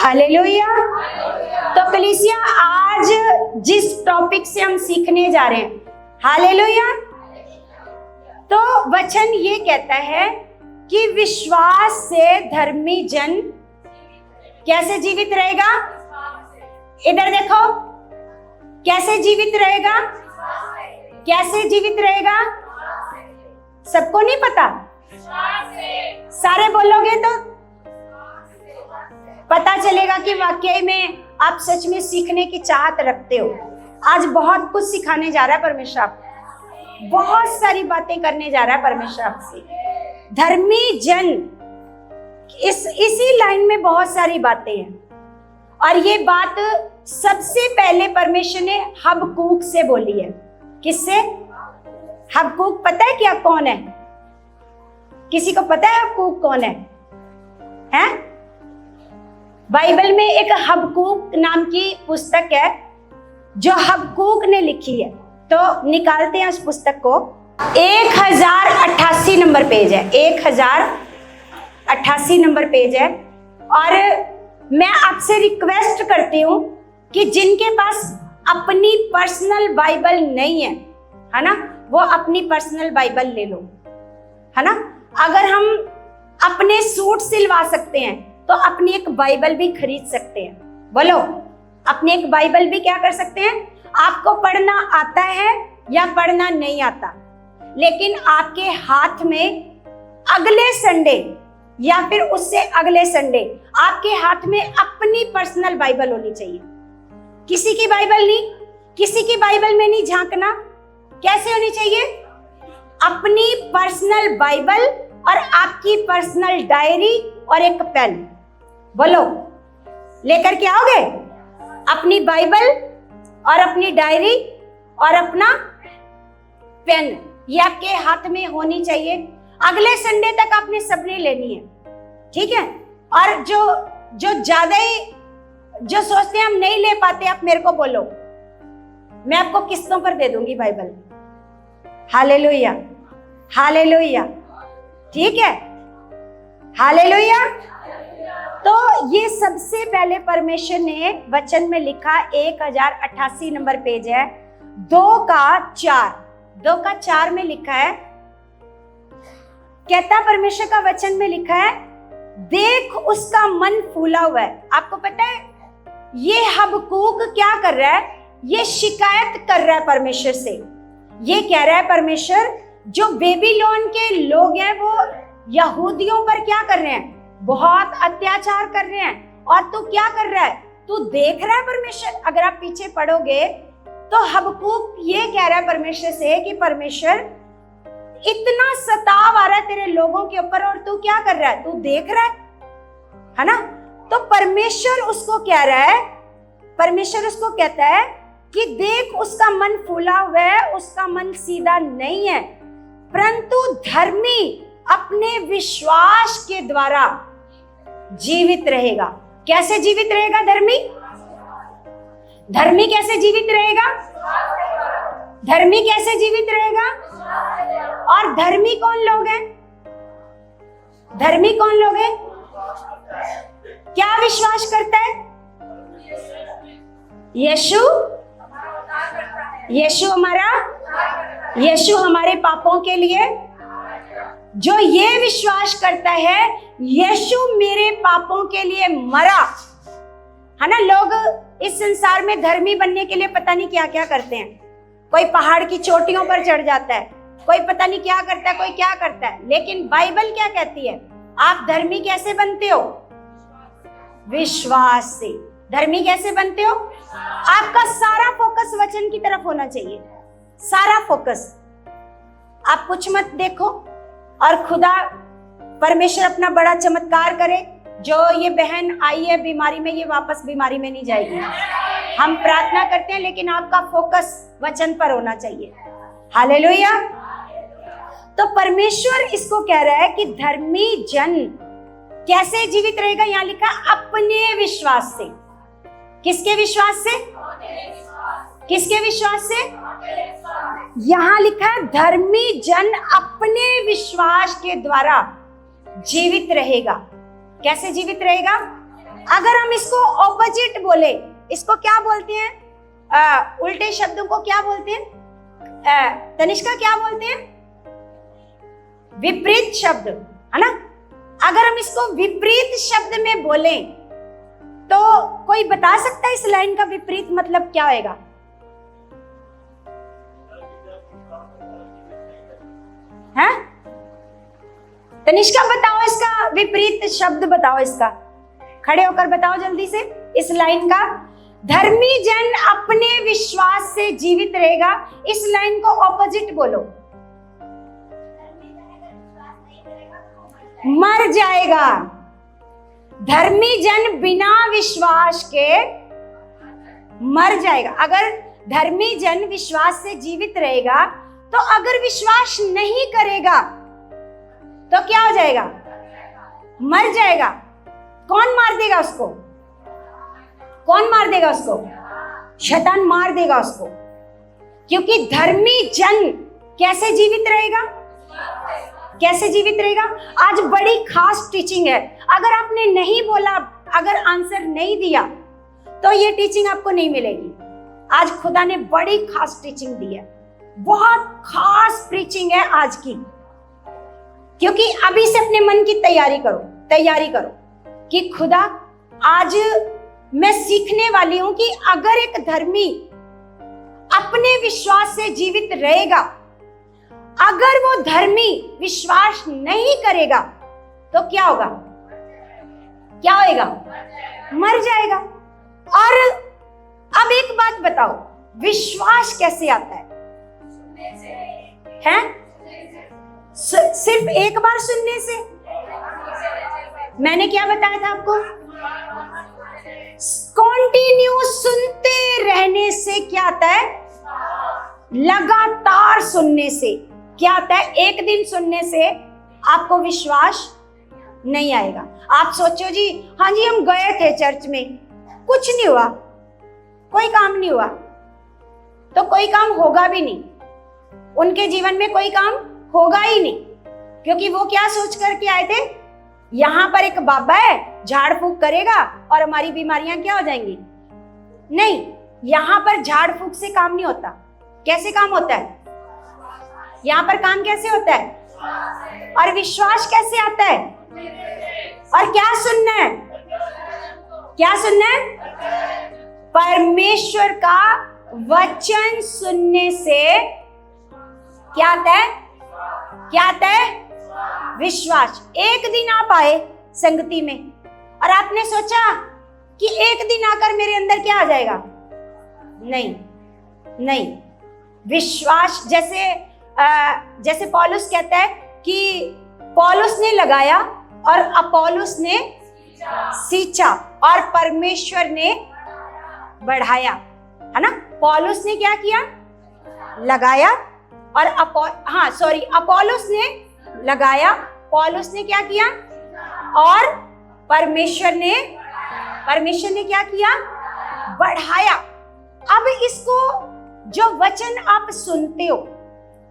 Hallelujah. तो कलीसिया आज जिस टॉपिक से हम सीखने जा रहे हैं, हालेलुया, तो वचन ये कहता है कि विश्वास से धर्मी जन कैसे जीवित रहेगा। इधर देखो, कैसे जीवित रहेगा, कैसे जीवित रहेगा, सबको नहीं पता, सारे बोलोगे तो पता चलेगा कि वाकई में आप सच में सीखने की चाहत रखते हो। आज बहुत कुछ सिखाने जा रहा है परमेश्वर आपको, बहुत सारी बातें करने जा रहा है परमेश्वर आपसे। धर्मी जन, इसी लाइन में बहुत सारी बातें हैं, और ये बात सबसे पहले परमेश्वर ने हबक्कूक से बोली है। किससे? हबक्कूक पता है क्या कौन है? किसी को पता है हबक्कूक कौन है? हैं? बाइबल में एक हबक्कूक नाम की पुस्तक है जो हबक्कूक ने लिखी है। तो निकालते हैं उस पुस्तक को। 1088 नंबर पेज है, 1088 नंबर पेज है। और मैं आपसे रिक्वेस्ट करती हूं कि जिनके पास अपनी पर्सनल बाइबल नहीं है ना, वो अपनी पर्सनल बाइबल ले लो, है ना। अगर हम अपने सूट सिलवा सकते हैं तो अपनी एक बाइबल भी खरीद सकते हैं। बोलो, अपनी एक बाइबल भी क्या कर सकते हैं? आपको पढ़ना आता है या पढ़ना नहीं आता, लेकिन आपके हाथ में अगले संडे या फिर उससे अगले संडे आपके हाथ में अपनी पर्सनल बाइबल होनी चाहिए। किसी की बाइबल नहीं, किसी की बाइबल में नहीं झांकना। कैसे होनी चाहिए? अपनी पर्सनल बाइबल और आपकी पर्सनल डायरी और एक पेन। बोलो, लेकर के आओगे? अपनी बाइबल और अपनी डायरी और अपना पेन, ये आपके हाथ में होनी चाहिए। अगले संडे तक आपने सबने लेनी है, ठीक है। और जो ज्यादा ही जो सोचते हैं हम नहीं ले पाते, आप मेरे को बोलो, मैं आपको किस्तों पर दे दूंगी बाइबल। हालेलुया, हालेलुया, ठीक है, हालेलुया। तो ये सबसे पहले परमेश्वर ने वचन में लिखा, 1088 नंबर पेज है, 2:4 में लिखा है। कहता परमेश्वर का वचन में लिखा है, देख उसका मन फूला हुआ है। आपको पता है ये हबक्कूक क्या कर रहा है? ये शिकायत कर रहा है परमेश्वर से। ये कह रहा है परमेश्वर, जो बेबीलोन के लोग हैं वो यहूदियों पर क्या कर रहे हैं? बहुत अत्याचार कर रहे हैं। और तू क्या कर रहा है? तू देख रहा है परमेश्वर। अगर आप पीछे पढ़ोगे तो हबक्कूक ये कह रहा है परमेश्वर से कि परमेश्वर, इतना सताव आ रहा है तेरे लोगों के ऊपर और तू क्या कर रहा है? तू देख रहा है ना। तो परमेश्वर उसको कह रहा है, परमेश्वर उसको कहता है कि देख उसका मन फूला हुआ है, उसका मन सीधा नहीं है, परंतु धर्मी अपने विश्वास के द्वारा जीवित रहेगा। कैसे जीवित रहेगा धर्मी? धर्मी कैसे जीवित रहेगा? धर्मी कैसे जीवित रहेगा? और धर्मी कौन लोग हैं? धर्मी कौन लोग हैं? क्या विश्वास करता है? यीशु हमारे पापों के लिए, जो ये विश्वास करता है यीशु मेरे पापों के लिए मरा, है ना। लोग इस संसार में धर्मी बनने के लिए पता नहीं क्या क्या करते हैं। कोई पहाड़ की चोटियों पर चढ़ जाता है, कोई पता नहीं क्या करता है, कोई क्या करता है। लेकिन बाइबल क्या कहती है? आप धर्मी कैसे बनते हो? विश्वास से। धर्मी कैसे बनते हो? आपका सारा फोकस वचन की तरफ होना चाहिए, सारा फोकस। आप कुछ मत देखो और खुदा परमेश्वर अपना बड़ा चमत्कार करे। जो ये बहन आई है बीमारी में, ये वापस बीमारी में नहीं जाएगी। हम प्रार्थना करते हैं, लेकिन आपका फोकस वचन पर होना चाहिए। हालेलुया। तो परमेश्वर इसको कह रहा है कि धर्मी जन कैसे जीवित रहेगा? यहां लिखा अपने विश्वास से। किसके विश्वास से? किसके विश्वास से? यहां लिखा है धर्मी जन अपने विश्वास के द्वारा जीवित रहेगा। कैसे जीवित रहेगा? अगर हम इसको ऑपोजिट बोले, इसको क्या बोलते हैं? उल्टे शब्दों को क्या बोलते हैं? तनिष्का क्या बोलते हैं? विपरीत शब्द, है ना? अगर हम इसको विपरीत शब्द में बोलें तो कोई बता सकता है इस लाइन का विपरीत मतलब क्या होगा? है तनिष्का बताओ, इसका विपरीत शब्द बताओ, इसका खड़े होकर बताओ जल्दी से इस लाइन का। धर्मी जन अपने विश्वास से जीवित रहेगा, इस लाइन को ऑपोजिट बोलो। मर जाएगा। धर्मी जन बिना विश्वास के मर जाएगा। अगर धर्मी जन विश्वास से जीवित रहेगा तो अगर विश्वास नहीं करेगा तो क्या हो जाएगा? मर जाएगा। कौन मार देगा उसको? कौन मार देगा उसको? शैतान मार देगा उसको। क्योंकि धर्मी जन कैसे जीवित रहेगा? कैसे जीवित रहेगा? आज बड़ी खास टीचिंग है। अगर आपने नहीं बोला, अगर आंसर नहीं दिया तो ये टीचिंग आपको नहीं मिलेगी। आज खुदा ने बड़ी खास टीचिंग दी है, बहुत खास प्रीचिंग है आज की। क्योंकि अभी से अपने मन की तैयारी करो कि खुदा, आज मैं सीखने वाली हूं कि अगर एक धर्मी अपने विश्वास से जीवित रहेगा, अगर वो धर्मी विश्वास नहीं करेगा तो क्या होगा? क्या होएगा? मर जाएगा। और अब एक बात बताओ, विश्वास कैसे आता है? सिर्फ एक बार सुनने से? मैंने क्या बताया था आपको? कंटिन्यू सुनते रहने से क्या आता है? लगातार सुनने से क्या आता है? एक दिन सुनने से आपको विश्वास नहीं आएगा। आप सोचो जी, हाँ जी हम गए थे चर्च में, कुछ नहीं हुआ, कोई काम नहीं हुआ, तो कोई काम होगा भी नहीं। उनके जीवन में कोई काम होगा ही नहीं, क्योंकि वो क्या सोच करके आए थे? यहां पर एक बाबा है, झाड़ फूक करेगा और हमारी बीमारियां क्या हो जाएंगी? नहीं, यहां पर झाड़ फूक से काम नहीं होता। कैसे काम होता है? यहां पर काम कैसे होता है? और विश्वास कैसे आता है? और क्या सुनना है? क्या सुनना है? परमेश्वर का वचन सुनने से क्या आता है? क्या आता है? विश्वास। एक दिन आप आए संगति में और आपने सोचा कि एक दिन आकर मेरे अंदर क्या आ जाएगा? नहीं। विश्वास जैसे पौलुस कहता है कि पौलुस ने लगाया और अपोलोस ने सींचा और परमेश्वर ने बढ़ाया, है ना? पौलुस ने क्या किया? लगाया। और अपोलोस ने लगाया, पौलुस ने क्या किया? और परमेश्वर ने क्या किया? बढ़ाया। अब इसको, जो वचन आप सुनते हो,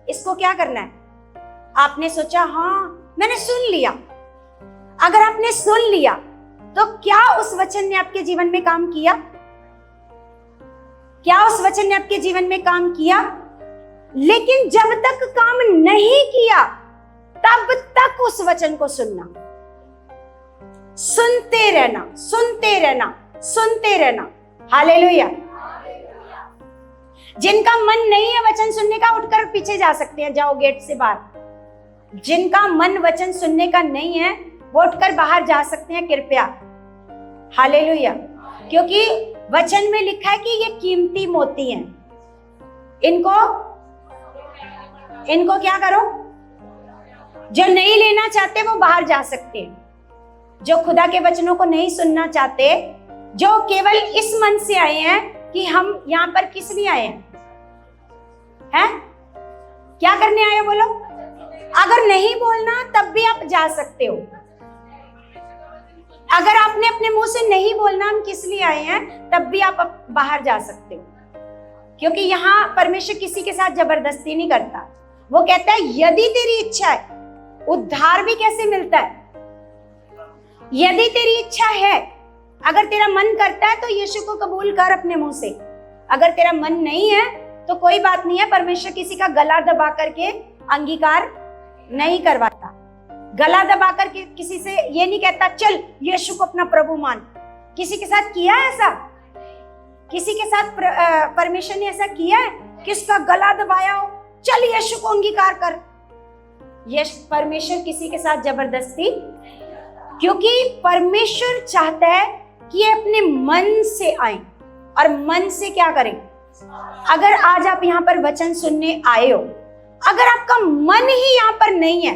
इसको क्या करना है? आपने सोचा हाँ मैंने सुन लिया। अगर आपने सुन लिया तो क्या उस वचन ने आपके जीवन में काम किया? क्या उस वचन ने आपके जीवन में काम किया? लेकिन जब तक काम नहीं किया तब तक उस वचन को सुनना, सुनते रहना। हालेलुया। जिनका मन नहीं है वचन सुनने का, उठकर पीछे जा सकते हैं, जाओ गेट से बाहर। जिनका मन वचन सुनने का नहीं है वो उठकर बाहर जा सकते हैं, कृपया। हालेलुया। क्योंकि वचन में लिखा है कि ये कीमती मोती हैं, इनको क्या करो? जो नहीं लेना चाहते वो बाहर जा सकते हैं। जो खुदा के वचनों को नहीं सुनना चाहते, जो केवल इस मन से आए हैं कि हम यहाँ पर किस लिए आए हैं? क्या करने आए हो? बोलो। अगर नहीं बोलना तब भी आप जा सकते हो। अगर आपने अपने मुंह से नहीं बोलना हम किस लिए आए हैं, तब भी आप बाहर जा सकते हो। क्योंकि यहाँ परमेश्वर किसी के साथ जबरदस्ती नहीं करता। वो कहता है यदि तेरी इच्छा है, उद्धार भी कैसे मिलता है? यदि तेरी इच्छा है अगर तेरा मन करता है तो यीशु को कबूल कर अपने मुंह से। अगर तेरा मन नहीं है तो कोई बात नहीं है, परमेश्वर किसी का गला दबा करके अंगीकार नहीं करवाता। गला दबा करके किसी से ये नहीं कहता चल यीशु को अपना प्रभु मान। किसी के साथ किया है ऐसा? किसी के साथ परमेश्वर ने ऐसा किया है कि उसका गला दबाया हो, चल यीशु को अंगीकार कर? परमेश्वर किसी के साथ जबरदस्ती, क्योंकि परमेश्वर चाहता है कि ये अपने मन से आए। और मन से क्या करें? अगर आज आप यहाँ पर वचन सुनने आए हो, अगर आपका मन ही यहाँ पर नहीं है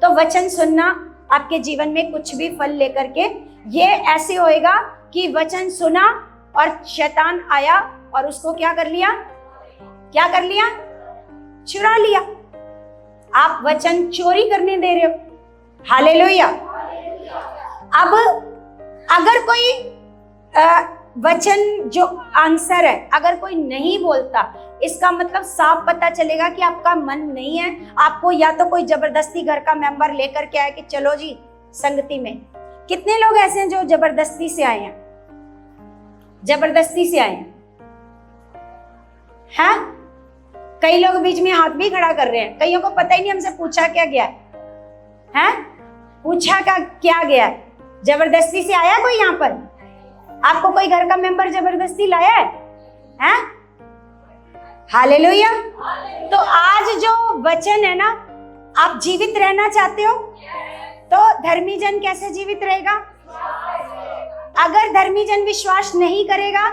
तो वचन सुनना आपके जीवन में कुछ भी फल लेकर के ये ऐसे होएगा कि वचन सुना और शैतान आया और उसको क्या कर लिया? क्या कर लिया? चुरा लिया। आप वचन चोरी करने दे रहे हो। हालेलुया। अब अगर कोई वचन जो आंसर है अगर कोई नहीं बोलता, इसका मतलब साफ पता चलेगा कि आपका मन नहीं है। आपको या तो कोई जबरदस्ती घर का मेंबर लेकर के आए कि चलो जी संगति में। कितने लोग ऐसे हैं जो जबरदस्ती से आए हैं? जबरदस्ती से आए हैं? कई लोग बीच में हाथ भी खड़ा कर रहे हैं। कईयों को पता ही नहीं हमसे पूछा क्या गया है? पूछा क्या गया है? जबरदस्ती से आया कोई यहाँ पर? आपको कोई घर का मेंबर जबरदस्ती लाया है? हैं? हालेलुया। तो आज जो वचन है ना, आप जीवित रहना चाहते हो तो धर्मी जन कैसे जीवित रहेगा? अगर धर्मी जन विश्वास नहीं करेगा,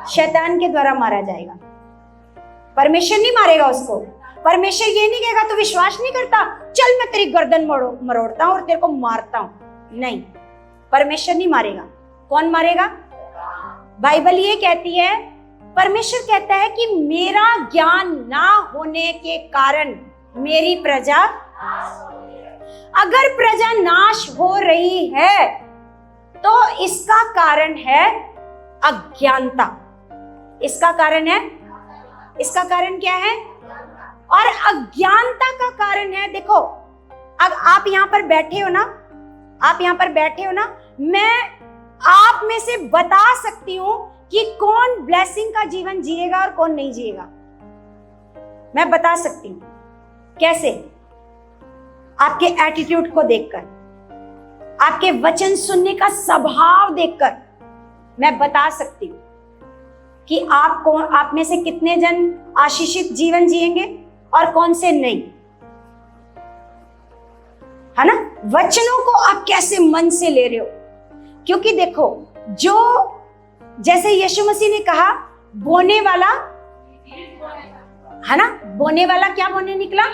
शैतान के द्वारा मारा जाएगा। परमेश्वर नहीं मारेगा उसको। परमेश्वर ये नहीं कहेगा तो विश्वास नहीं करता, चल मैं तेरी गर्दन मरोड़ता हूं और तेरे को मारता हूं। नहीं, परमेश्वर नहीं मारेगा। कौन मारेगा? बाइबल ये कहती है, परमेश्वर कहता है कि मेरा ज्ञान ना होने के कारण मेरी प्रजा, अगर प्रजा नाश हो रही है तो इसका कारण है अज्ञानता। इसका कारण है, इसका कारण क्या है? और अज्ञानता का कारण है, देखो अब आप यहां पर बैठे हो ना, आप यहां पर बैठे हो ना, मैं आप में से बता सकती हूं कि कौन ब्लेसिंग का जीवन जिएगा और कौन नहीं जिएगा। मैं बता सकती हूं। कैसे? आपके एटीट्यूड को देखकर, आपके वचन सुनने का स्वभाव देखकर मैं बता सकती हूं कि आप में से कितने जन आशीषित जीवन जिएंगे और कौन से नहीं, है ना? वचनों को आप कैसे मन से ले रहे हो। क्योंकि देखो, जो जैसे यीशु मसीह ने कहा, बोने वाला, है ना, बोने वाला क्या बोने निकला?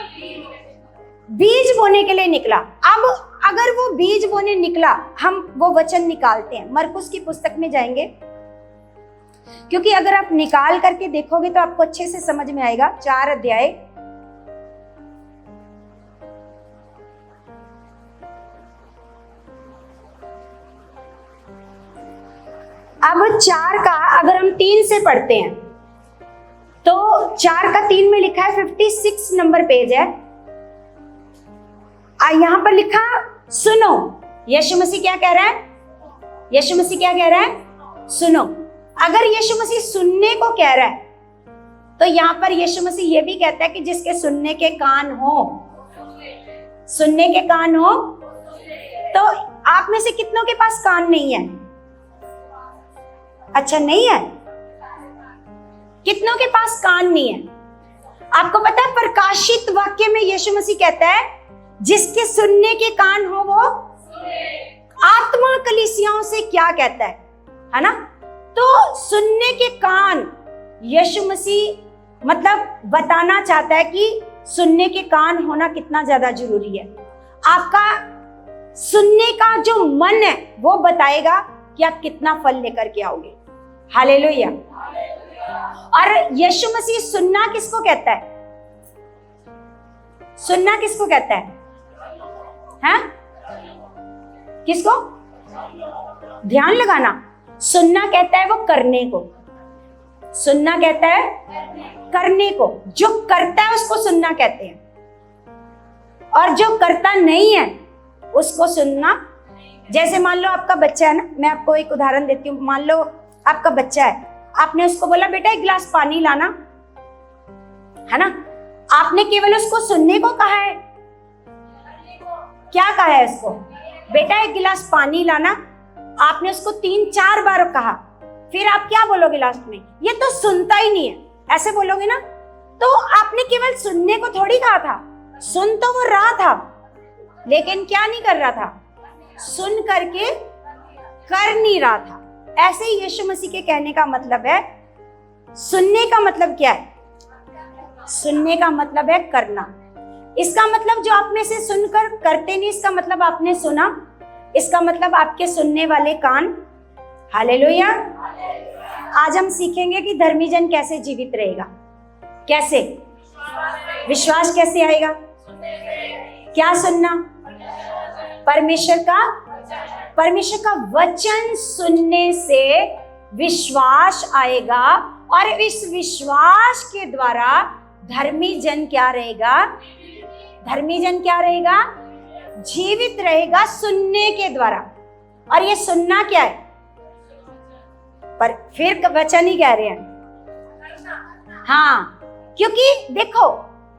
बीज बोने के लिए निकला। अब अगर वो बीज बोने निकला, हम वो वचन निकालते हैं। मरकुस की पुस्तक में जाएंगे, क्योंकि अगर आप निकाल करके देखोगे तो आपको अच्छे से समझ में आएगा। 4 अध्याय, अब 4 का अगर हम 3 से पढ़ते हैं तो 4 का 3 में लिखा है, 56 नंबर पेज है। यहां पर लिखा सुनो। यीशु मसीह क्या कह रहा है? यीशु मसीह क्या कह रहा है? सुनो। अगर यीशु मसीह सुनने को कह रहा है तो यहां पर यीशु मसीह ये भी कहता है कि जिसके सुनने के कान हो, सुनने के कान हो। तो आप में से कितनों के पास कान नहीं है? अच्छा, नहीं है? कितनों के पास कान नहीं है? आपको पता है प्रकाशित वाक्य में यीशु मसीह कहता है जिसके सुनने के कान हो वो आत्मा कलीसियाओं से क्या कहता है ना? तो सुनने के कान यीशु मसीह मतलब बताना चाहता है कि सुनने के कान होना कितना ज्यादा जरूरी है। आपका सुनने का जो मन है वो बताएगा कि आप कितना फल लेकर के आओगे। हालेलुया। और यीशु मसीह सुनना किसको कहता है? सुनना किसको कहता है? हैं? किसको? ध्यान लगाना। सुनना कहता है वो करने को। सुनना कहता है करने को। जो करता है उसको सुनना कहते हैं, और जो करता नहीं है उसको सुनना जैसे मान लो आपका बच्चा है ना, मैं आपको एक उदाहरण देती हूँ। मान लो आपका बच्चा है, आपने उसको बोला बेटा एक गिलास पानी लाना, है ना। आपने केवल उसको सुनने को कहा है, क्या कहा है उसको, बेटा एक गिलास पानी लाना। आपने उसको 3-4 बार कहा, फिर आप क्या बोलोगे लास्ट में, ये तो सुनता ही नहीं है, ऐसे बोलोगे ना। तो आपने केवल सुनने को थोड़ी कहा था, सुन तो वो रहा था, लेकिन क्या नहीं कर रहा था, सुन करके कर नहीं रहा था। ऐसे ही यीशु मसीह के कहने का मतलब है, सुनने का मतलब क्या है, सुनने का मतलब है करना। इसका मतलब जो आप में से सुनकर करते नहीं, इसका मतलब आपने सुना, इसका मतलब आपके सुनने वाले कान। हालेलुया। आज हम सीखेंगे कि धर्मी जन कैसे जीवित रहेगा, कैसे, विश्वास कैसे आएगा, क्या सुनना, परमेश्वर का वचन सुनने से विश्वास आएगा, और इस विश्वास के द्वारा धर्मी जन क्या रहेगा, धर्मी जन क्या रहेगा, जीवित रहेगा सुनने के द्वारा। और ये सुनना क्या है, पर फिर वचन ही कह रहे हैं। हाँ, क्योंकि देखो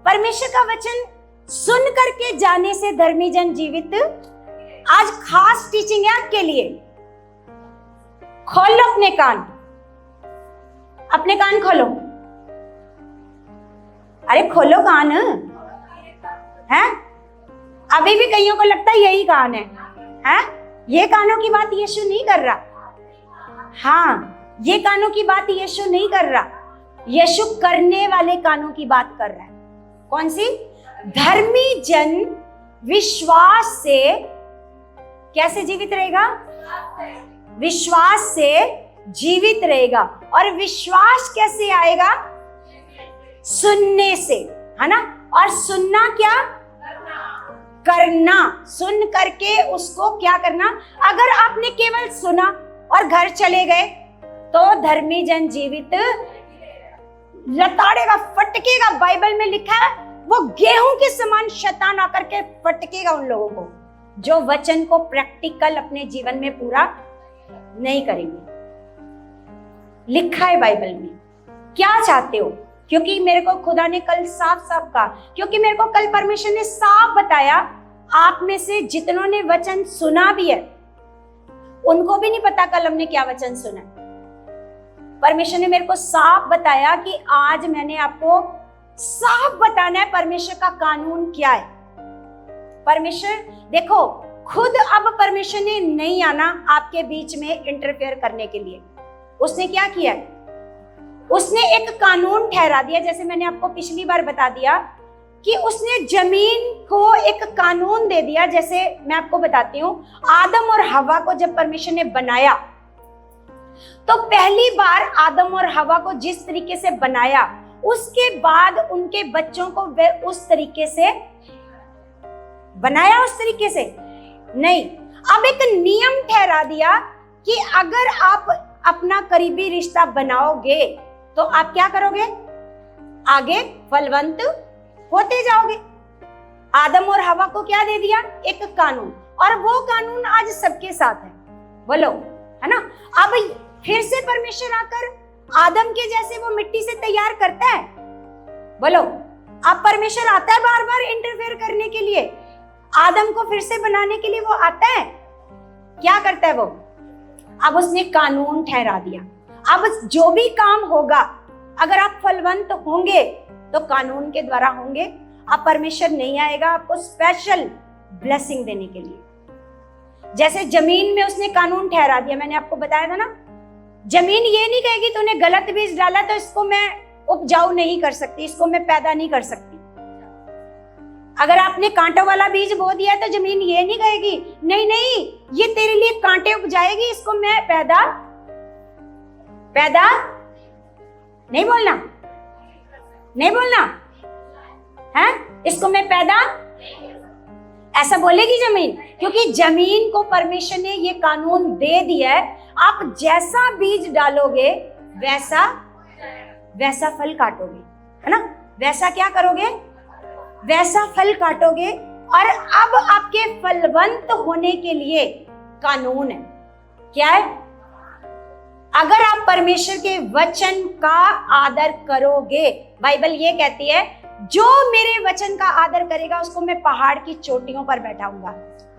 परमेश्वर का वचन सुन करके जाने से धर्मी जन जीवित। आज खास टीचिंग है आपके लिए, खोलो अपने कान, अपने कान खोलो, अरे खोलो कान है। अभी भी कईयों को लगता है यही कान है? ये कानों की बात यीशु नहीं कर रहा। हाँ, ये कानों की बात यीशु नहीं कर रहा, यीशु करने वाले कानों की बात कर रहा है। कौन सी? धर्मी जन विश्वास से कैसे जीवित रहेगा, विश्वास से जीवित रहेगा। और विश्वास कैसे आएगा, सुनने से, है ना। और सुनना क्या, करना, सुन करके उसको क्या करना। अगर आपने केवल सुना और घर चले गए तो धर्मी जन जीवित लताड़ेगा, फटकेगा। बाइबल में लिखा है वो गेहूं के समान शैतान आकर के फटकेगा उन लोगों को जो वचन को प्रैक्टिकल अपने जीवन में पूरा नहीं करेंगे। लिखा है बाइबल में। क्या चाहते हो? क्योंकि मेरे को खुदा ने कल साफ साफ कहा, क्योंकि मेरे को कल परमेश्वर ने साफ बताया, आप में से जितनों ने वचन सुना भी है उनको भी नहीं पता कल हमने क्या वचन सुना। परमेश्वर ने मेरे को साफ बताया कि आज मैंने आपको साफ बताना है परमेश्वर का कानून क्या है। परमेश्वर देखो, खुद अब परमेश्वर ने नहीं आना आपके बीच में इंटरफेयर करने के लिए। उसने क्या किया, उसने एक कानून ठहरा दिया। जैसे मैंने आपको पिछली बार बता दिया कि उसने जमीन को एक कानून दे दिया। जैसे मैं आपको बताती हूँ, आदम और हवा को जब परमेश्वर ने बनाया तो पहली बार आदम और हवा को जिस तरीके से बनाया, उसके बाद उनके बच्चों को वे उस तरीके से बनाया, उस तरीके से नहीं। अब एक नियम ठहरा दिया कि अगर आप अपना करीबी रिश्ता बनाओगे तो आप क्या करोगे, आगे फलवंत होते जाओगे। आदम और हवा को क्या दे दिया, एक कानून, और वो कानून आज सबके साथ है। बोलो, है ना। अब फिर से परमेश्वर आकर आदम के जैसे वो मिट्टी से तैयार करता है। बोलो, अब परमेश्वर आता है बार बार इंटरफेयर करने के लिए, आदम को फिर से बनाने के लिए वो आता है। क्या करता है वो, अब उसने कानून ठहरा दिया। अब जो भी काम होगा, अगर आप फलवंत होंगे तो कानून के द्वारा होंगे। अब परमेश्वर नहीं आएगा आपको स्पेशल ब्लेसिंग देने के लिए। जैसे जमीन में उसने कानून ठहरा दिया, मैंने आपको बताया था ना, जमीन ये नहीं कहेगी तूने गलत बीज डाला तो इसको मैं उपजाऊ नहीं कर सकती, इसको मैं पैदा नहीं कर सकती। अगर आपने कांटों वाला बीज बो दिया तो जमीन ये नहीं कहेगी नहीं नहीं ये तेरे लिए कांटे उपजाएगी, इसको मैं पैदा नहीं बोलना, नहीं बोलना है, इसको मैं पैदा, ऐसा बोलेगी जमीन। क्योंकि जमीन को परमेश्वर ने ये कानून दे दिया है, आप जैसा बीज डालोगे वैसा फल काटोगे, है ना। वैसा क्या करोगे, वैसा फल काटोगे। और अब आपके फलवंत होने के लिए कानून है। क्या है? अगर आप परमेश्वर के वचन का आदर करोगे, बाइबल ये कहती है जो मेरे वचन का आदर करेगा उसको मैं पहाड़ की चोटियों पर बैठाऊंगा।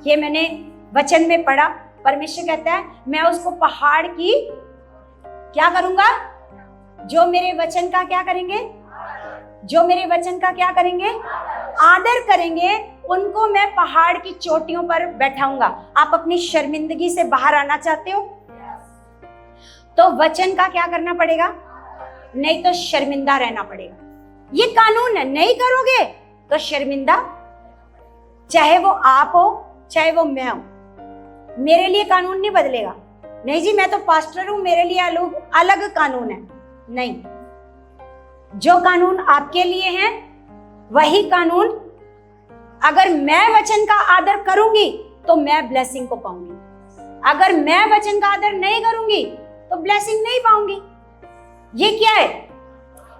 ये मैंने वचन में पढ़ा। परमेश्वर कहता है मैं उसको पहाड़ की क्या करूंगा? जो मेरे वचन का क्या करेंगे? जो मेरे वचन का क्या करेंगे? आदर करेंगे, उनको मैं पहाड़ की चोटियों पर बैठाऊंगा। आप अपनी शर्मिंदगी से बाहर आना चाहते हो तो वचन का क्या करना पड़ेगा? नहीं तो शर्मिंदा रहना पड़ेगा। ये कानून है, नहीं करोगे तो शर्मिंदा, चाहे वो आप हो चाहे वो मैं हूं। मेरे लिए कानून नहीं बदलेगा। नहीं जी मैं तो पास्टर हूं, मेरे लिए अलग कानून है। नहीं, जो कानून आपके लिए है वही कानून, अगर मैं वचन का आदर करूंगी तो मैं ब्लेसिंग को पाऊंगी। अगर मैं वचन का आदर नहीं करूंगी तो ब्लेसिंग नहीं पाऊंगी। ये क्या है?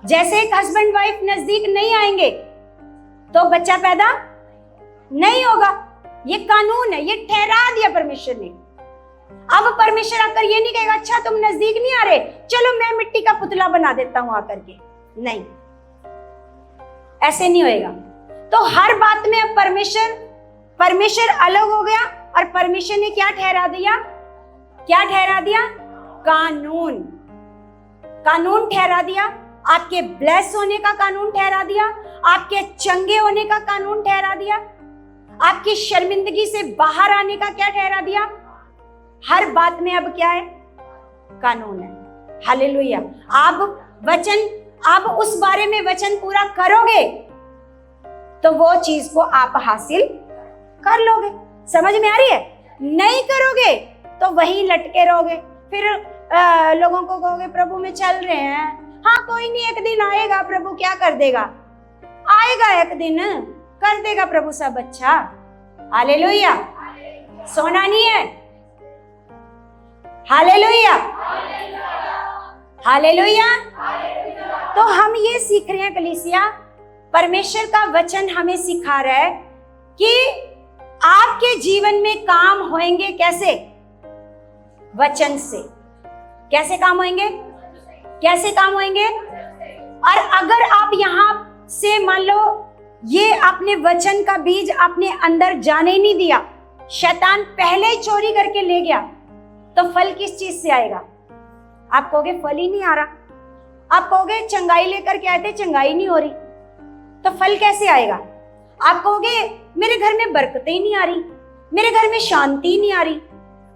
जैसे एक हस्बैंड वाइफ नजदीक नहीं आएंगे तो बच्चा पैदा नहीं होगा। ये कानून है, ये ठहरा दिया परमेश्वर ने। अब परमेश्वर आकर ये नहीं कहेगा अच्छा तुम नजदीक नहीं आ रहे, चलो मैं मिट्टी का पुतला बना देता हूं आकर के। नहीं, ऐसे नहीं होएगा। तो हर बात में अब परमेश्वर अलग हो गया और परमेश्वर ने क्या ठहरा दिया? क्या ठहरा दिया? कानून। कानून ठहरा दिया। आपके ब्लेस होने का कानून ठहरा दिया, आपके चंगे होने का कानून ठहरा दिया, आपकी शर्मिंदगी से बाहर आने का क्या ठहरा दिया? हर बात में अब क्या है? कानून है। हालेलुया। आप उस बारे में वचन पूरा करोगे तो वो चीज को आप हासिल कर लोगे। समझ में आ रही है? नहीं करोगे तो वहीं लटके रहोगे। फिर लोगों को कहोगे प्रभु में चल रहे हैं, हाँ कोई नहीं, एक दिन आएगा, प्रभु क्या कर देगा? आएगा एक दिन, कर देगा प्रभु सब अच्छा। हालेलुया। सोना नहीं है। Hallelujah, hallelujah. तो हम ये सीख रहे हैं कलीसिया, परमेश्वर का वचन हमें सिखा रहा है कि आपके जीवन में काम होंगे कैसे? वचन से। कैसे काम होंगे? कैसे काम होंगे? और अगर आप यहां से मान लो ये आपने वचन का बीज अपने अंदर जाने ही नहीं दिया, शैतान पहले ही चोरी करके ले गया, तो फल किस चीज से आएगा? आप कहोगे फल ही नहीं आ रहा। आप कहोगे चंगाई लेकर के आए थे, चंगाई नहीं हो रही, तो फल कैसे आएगा? आप कहोगे मेरे घर में बरकतें ही नहीं आ रही, मेरे घर में शांति ही नहीं आ रही,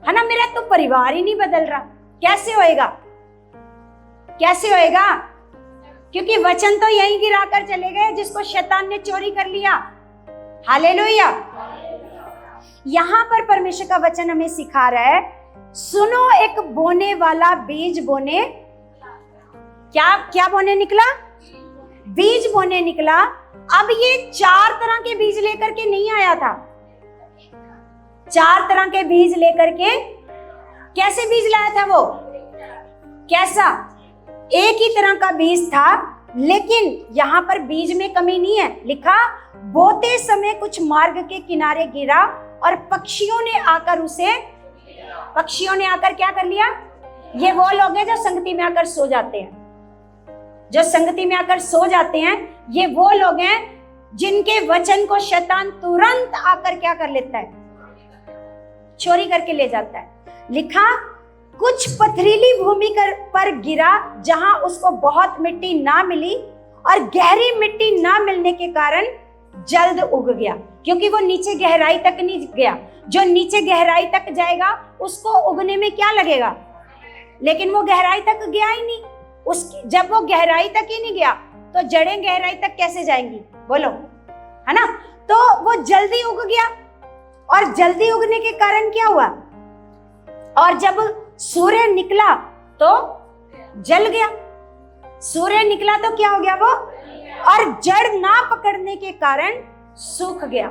है ना, मेरा तो परिवार ही नहीं बदल रहा। कैसे होएगा? कैसे होएगा? क्योंकि वचन तो यहीं गिरा कर चले गए जिसको शैतान ने चोरी कर लिया। हालेलुया। यहां पर परमेश्वर का वचन हमें सिखा रहा है, सुनो एक बोने वाला बीज बोने, क्या बोने निकला? बीज बोने निकला। अब ये 4 तरह के बीज लेकर के नहीं आया था। 4 तरह के बीज लेकर के, कैसे बीज लाया था वो? कैसा? एक ही तरह का बीज था, लेकिन यहां पर बीज में कमी नहीं है। लिखा बोते समय कुछ मार्ग के किनारे गिरा और पक्षियों ने आकर क्या कर लिया? ये वो लोग हैं जो संगति में आकर सो जाते हैं। जो संगति में आकर सो जाते हैं ये वो लोग हैं जिनके वचन को शैतान तुरंत आकर क्या कर लेता है? चोरी करके ले जाता है। लिखा कुछ पथरीली भूमि पर गिरा जहां उसको बहुत मिट्टी ना मिली और गहरी मिट्टी ना मिलने के कारण जल्द उग गया, क्योंकि वो नीचे गहराई तक नहीं गया। जो नीचे गहराई तक जाएगा उसको उगने में क्या लगेगा? लेकिन वो गहराई तक गया ही नहीं। जब वो गहराई तक ही नहीं गया तो जड़ें गहराई तक कैसे जाएंगी? बोलो, है ना? तो वो जल्दी उग गया और जल्दी उगने के कारण क्या हुआ? और जब सूर्य निकला तो जल गया। सूर्य निकला तो क्या हो गया वो? और जड़ ना पकड़ने के कारण सूख गया।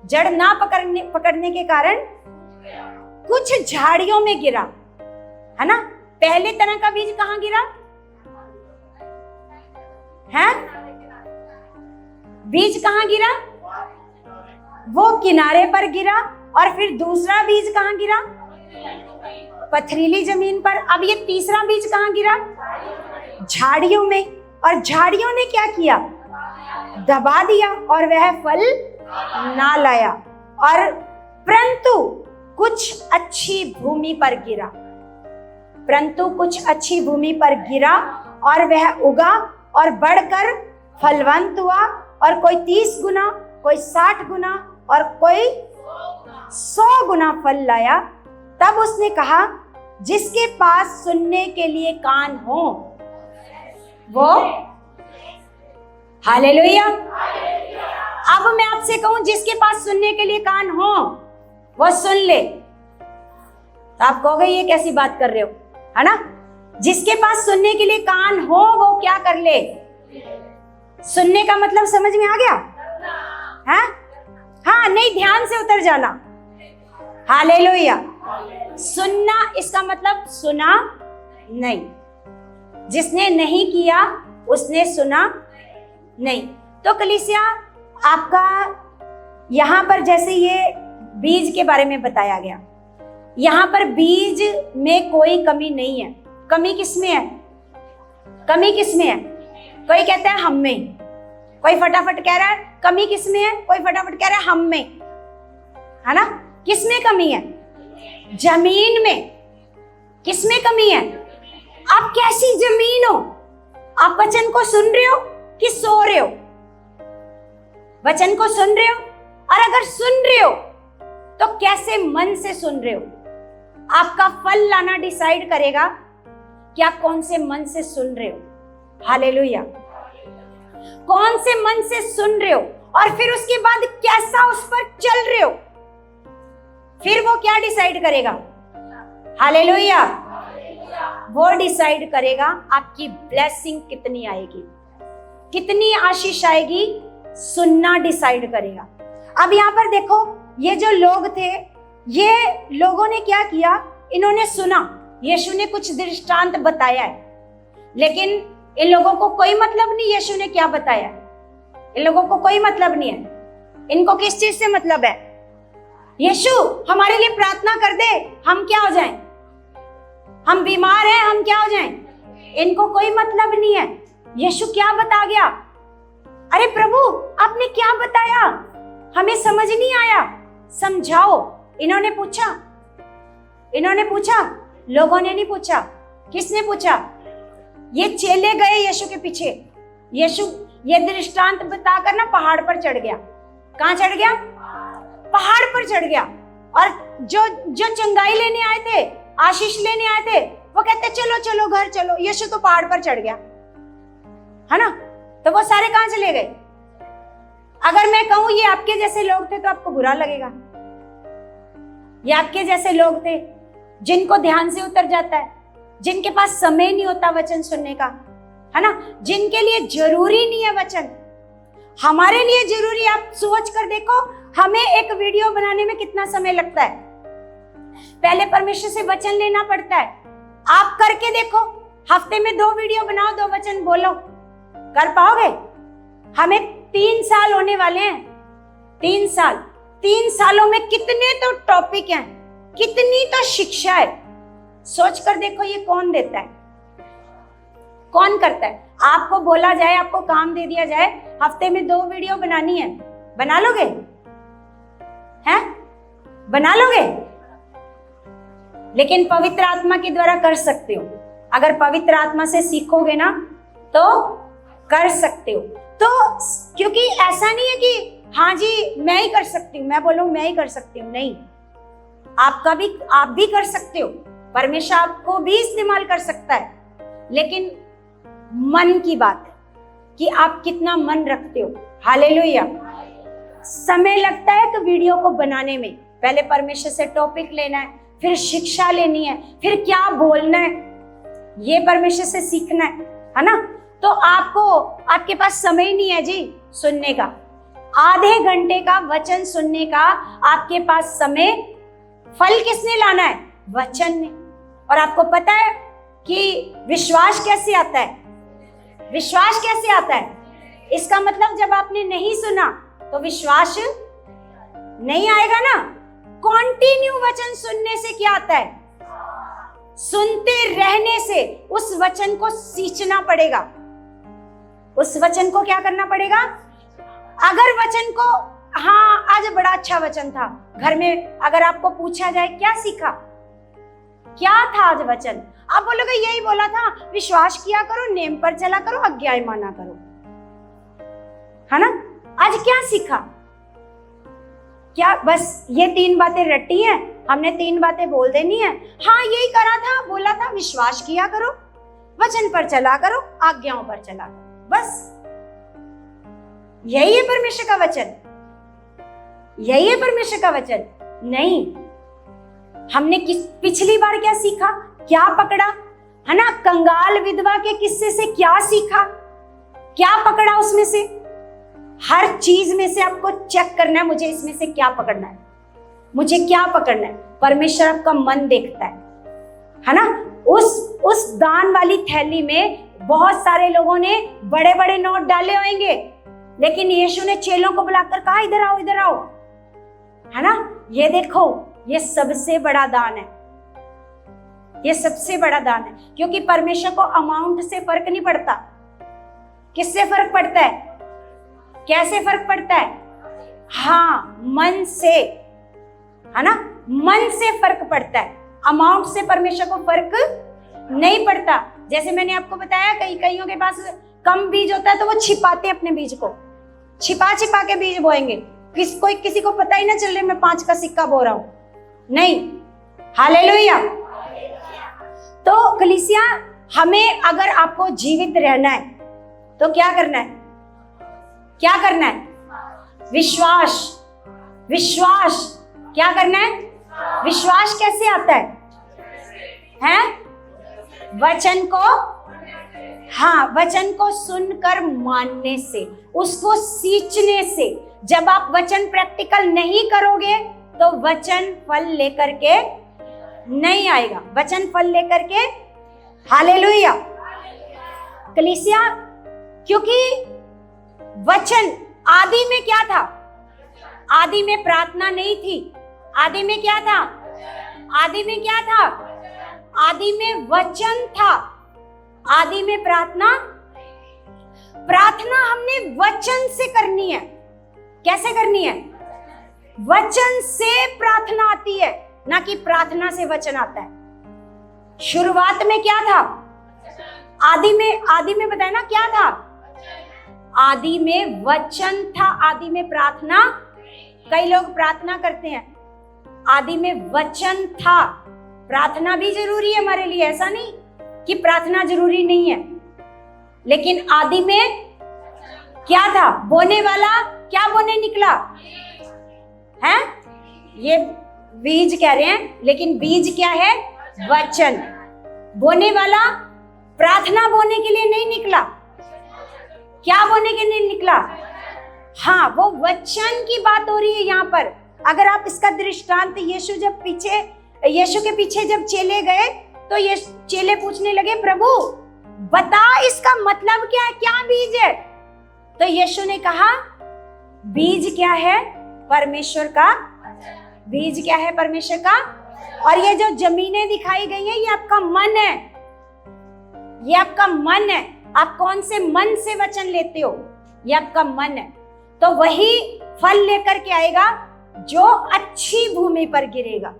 जड़ ना पकड़ने के कारण कुछ झाड़ियों में गिरा, है ना? पहले तरह का बीज कहां गिरा है? बीज कहां गिरा? वो किनारे पर गिरा। और फिर दूसरा बीज कहां गिरा? पथरीली जमीन पर। अब ये तीसरा बीज कहाँ गिरा? झाड़ियों में। और झाड़ियों ने क्या किया? दबा दिया और वह फल ना लाया। और परंतु कुछ अच्छी भूमि पर गिरा, परंतु कुछ अच्छी भूमि पर गिरा और वह उगा और बढ़कर फलवंत हुआ, और कोई 30 गुना, कोई 60 गुना और कोई 100 गुना फल लाया। तब उसने कहा, जिसके पास सुनने के लिए कान हो वो हालेलुया। अब मैं आपसे कहूं, जिसके पास सुनने के लिए कान हो वो सुन ले। तो आप कहोगे ये कैसी बात कर रहे हो, है ना? जिसके पास सुनने के लिए कान हो वो क्या कर ले? सुनने का मतलब समझ में आ गया? है? हाँ, नहीं, ध्यान से उतर जाना। हालेलुया। सुनना, इसका मतलब सुना नहीं। जिसने नहीं किया उसने सुना नहीं। तो कलीसिया, आपका यहां पर जैसे ये बीज के बारे में बताया गया, यहां पर बीज में कोई कमी नहीं है। कमी किसमें है? कमी किसमें है? कोई कहता है हम में, कोई फटाफट कह रहा है कमी किसमें है, कोई फटाफट कह रहा है हम में, है ना? किसमें कमी है? जमीन में। किसमें कमी है? आप कैसी जमीन हो? आप वचन को सुन रहे हो कि सो रहे हो? वचन को सुन रहे हो? और अगर सुन रहे हो तो कैसे मन से सुन रहे हो? आपका फल लाना डिसाइड करेगा कि आप कौन से मन से सुन रहे हो। हालेलुया। कौन से मन से सुन रहे हो और फिर उसके बाद कैसा उस पर चल रहे हो, फिर वो क्या डिसाइड करेगा? हालेलुया। वो डिसाइड करेगा आपकी ब्लेसिंग कितनी आएगी, कितनी आशीष आएगी। सुनना डिसाइड करेगा। अब यहां पर देखो, ये जो लोग थे, ये लोगों ने क्या किया? इन्होंने सुना, यीशु ने कुछ दृष्टांत बताया है, लेकिन इन लोगों को कोई मतलब नहीं यीशु ने क्या बताया। इन लोगों को कोई मतलब नहीं है। इनको किस चीज से मतलब है? यीशु हमारे लिए प्रार्थना कर दे, हम क्या हो जाएं? हम बीमार हैं, हम क्या हो जाएं? इनको कोई मतलब नहीं है यीशु क्या बता गया। अरे प्रभु, आपने क्या बताया? हमें समझ नहीं आया, समझाओ। इन्होंने पूछा, इन्होंने पूछा, लोगों ने नहीं पूछा। किसने पूछा? ये चेले गए यीशु के पीछे। यीशु ये दृष्टांत बताकर ना पहाड़ पर चढ़ गया। कहां चढ़ गया? पहाड़ पर चढ़ गया। और जो चंगाई लेने आए थे, आशीष लेने आए थे, वो कहते चलो चलो घर चलो। यीशु तो पहाड़ पर चढ़ गया, है ना? तो वो सारे कहां चले गए? अगर मैं कहूं ये आपके जैसे लोग थे तो आपको बुरा लगेगा। ये आपके जैसे लोग थे जिनको ध्यान से उतर जाता है, जिनके पास समय नहीं होता वचन सुनने का, है ना? जिनके लिए जरूरी नहीं है वचन, हमारे लिए जरूरी। आप सोच कर देखो, हमें एक वीडियो बनाने में कितना समय लगता है। पहले परमेश्वर से वचन लेना पड़ता है। आप करके देखो, हफ्ते में 2 वीडियो बनाओ, 2 वचन बोलो, कर पाओगे? हमें 3 साल होने वाले हैं। 3 साल, 3 सालों में कितने तो टॉपिक हैं, कितनी तो शिक्षा है। सोच कर देखो, ये कौन देता है? कौन करता है? आपको बोला जाए, आपको काम दे दिया जाए, हफ्ते में 2 वीडियो बनानी है, बना लोगे? हैं? बना लोगे? लेकिन पवित्र आत्मा के द्वारा कर सकते हो। अगर पवित्र आत्मा से सीखोगे ना तो कर सकते हो। तो क्योंकि ऐसा नहीं है कि हाँ जी मैं ही कर सकती हूँ, मैं बोलूँ मैं ही कर सकती हूँ, नहीं। आप भी कर सकते हो, परमेश्वर आपको भी इस्तेमाल कर सकता है। लेकिन मन की बात है कि आप कितना मन रखते हो। हालेलुया। समय लगता है तो वीडियो को बनाने में, पहले परमेश्वर से टॉपिक लेना है, फिर शिक्षा लेनी है, फिर क्या बोलना है, ये परमेश्वर से सीखना है ना? तो आपके पास समय नहीं है जी सुनने का। आधे घंटे का वचन सुनने का आपके पास समय, फल किसने लाना है? वचन ने। और आपको पता है कि विश्वास कैसे आता है? विश्वास कैसे आता है? इसका मतलब जब आपने नहीं सुना तो विश्वास नहीं आएगा ना। कंटिन्यू वचन सुनने से क्या आता है? सुनते रहने से उस वचन को सींचना पड़ेगा। उस वचन को क्या करना पड़ेगा? अगर वचन को, हाँ आज बड़ा अच्छा वचन था, घर में अगर आपको पूछा जाए क्या सीखा, क्या था आज वचन, आप बोलोगे यही बोला था, विश्वास किया करो, नेम पर चला करो, आज्ञाएं माना करो, है ना। आज क्या सीखा? क्या बस ये 3 बातें रटी हैं, हमने 3 बातें बोल देनी है? हाँ यही करा था, बोला था, विश्वास किया करो, वचन पर चला करो, आज्ञाओं पर चला करो, बस यही है परमेश्वर का वचन, यही है परमेश्वर का वचन। नहीं, हमने पिछली बार क्या सीखा, क्या पकड़ा, है ना। कंगाल विधवा के किस्से से क्या सीखा, क्या पकड़ा उसमें से? हर चीज में से आपको चेक करना है, मुझे इसमें से क्या पकड़ना है, मुझे क्या पकड़ना है। परमेश्वर आपका मन देखता है ना। उस दान वाली थैली में बहुत सारे लोगों ने बड़े बड़े नोट डाले होंगे, लेकिन यीशु ने चेलों को बुलाकर कहा इधर आओ, इधर आओ, है ना। ये देखो, ये सबसे बड़ा दान है, ये सबसे बड़ा दान है, क्योंकि परमेश्वर को अमाउंट से फर्क नहीं पड़ता। किससे फर्क पड़ता है? कैसे फर्क पड़ता है? हाँ, मन से, है ना, मन से फर्क पड़ता है, अमाउंट से परमेश्वर को फर्क नहीं पड़ता। जैसे मैंने आपको बताया, कईयों के पास कम बीज होता है तो वो छिपाते हैं अपने बीज को, छिपा छिपा के बीज बोएंगे, किसी को पता ही ना चल रहा मैं 5 का सिक्का बो रहा हूं, नहीं। हालेलुया। तो कलीसिया, हमें अगर आपको जीवित रहना है तो क्या करना है? क्या करना है? विश्वास। विश्वास क्या करना है? विश्वास कैसे आता है? हैं? वचन को, हाँ, वचन को सुनकर मानने से, उसको सींचने से। जब आप वचन प्रैक्टिकल नहीं करोगे तो वचन फल लेकर के नहीं आएगा, वचन फल लेकर के। हालेलुया। कलीसिया, क्योंकि वचन आदि में क्या था? आदि में प्रार्थना नहीं थी। आदि में क्या था? आदि में क्या था? आदि में वचन था। आदि में प्रार्थना, प्रार्थना हमने वचन से करनी है। कैसे करनी है? वचन से प्रार्थना आती है, ना कि प्रार्थना से वचन आता है। शुरुआत में क्या था? आदि में बताया ना क्या था? आदि में वचन था। आदि में प्रार्थना, कई लोग प्रार्थना करते हैं, आदि में वचन था। प्रार्थना भी जरूरी है हमारे लिए, ऐसा नहीं कि प्रार्थना जरूरी नहीं है, लेकिन आदि में क्या था? बोने वाला क्या बोने निकला है? ये बीज कह रहे हैं, लेकिन बीज क्या है? वचन। बोने वाला प्रार्थना बोने के लिए नहीं निकला, क्या बोने के लिए निकला? हाँ, वो वचन की बात हो रही है यहाँ पर। अगर आप इसका दृष्टांत, यीशु के पीछे जब चेले गए तो ये चेले पूछने लगे, प्रभु बता इसका मतलब क्या है, क्या बीज है? तो यीशु ने कहा, बीज क्या है? परमेश्वर का। बीज क्या है? परमेश्वर का। और ये जो जमीनें दिखाई गई है, ये आपका मन है, ये आपका मन है। आप कौन से मन से वचन लेते हो? ये आपका मन है। तो वही फल लेकर के आएगा जो अच्छी भूमि पर गिरेगा।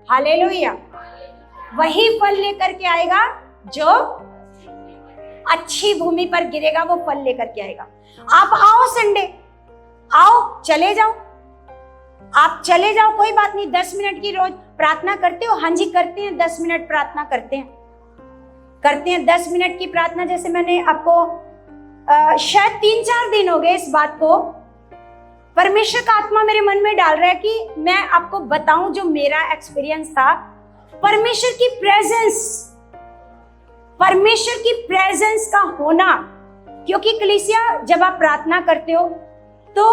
हालेलुया। वही फल लेकर के आएगा जो अच्छी भूमि पर गिरेगा, वो फल लेकर के आएगा। आप आओ संडे, आओ, चले जाओ, आप चले जाओ, कोई बात नहीं। 10 मिनट की रोज प्रार्थना करते हो? हाँ जी करते हैं, 10 मिनट प्रार्थना करते हैं। 10 मिनट की प्रार्थना। जैसे मैंने आपको शायद 3-4 दिन हो गए इस बात को, परमेश्वर का आत्मा मेरे मन में डाल रहा है कि मैं आपको बताऊं जो मेरा एक्सपीरियंस था। परमेश्वर की प्रेजेंस का होना। क्योंकि कलीसिया, जब आप प्रार्थना करते हो तो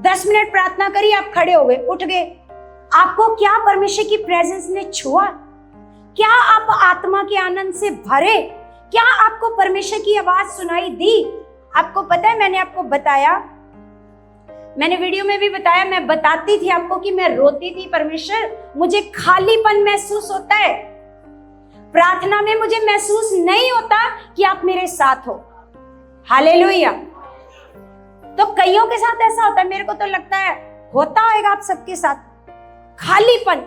10 मिनट प्रार्थना करी, आप खड़े हो गए, उठ गए, आपको क्या परमेश्वर की प्रेजेंस ने छुआ? क्या आप आत्मा के आनंद से भरे? क्या आपको परमेश्वर की आवाज सुनाई दी? आपको पता है, मैंने आपको बताया मैंने वीडियो में भी बताया, मैं बताती थी आपको कि मैं रोती थी, परमेश्वर मुझे खालीपन महसूस होता है, प्रार्थना में मुझे महसूस नहीं होता कि आप मेरे साथ हो। हालेलुया। तो कईयों के साथ ऐसा होता है, मेरे को तो लगता है होता होगा आप सबके साथ, खालीपन।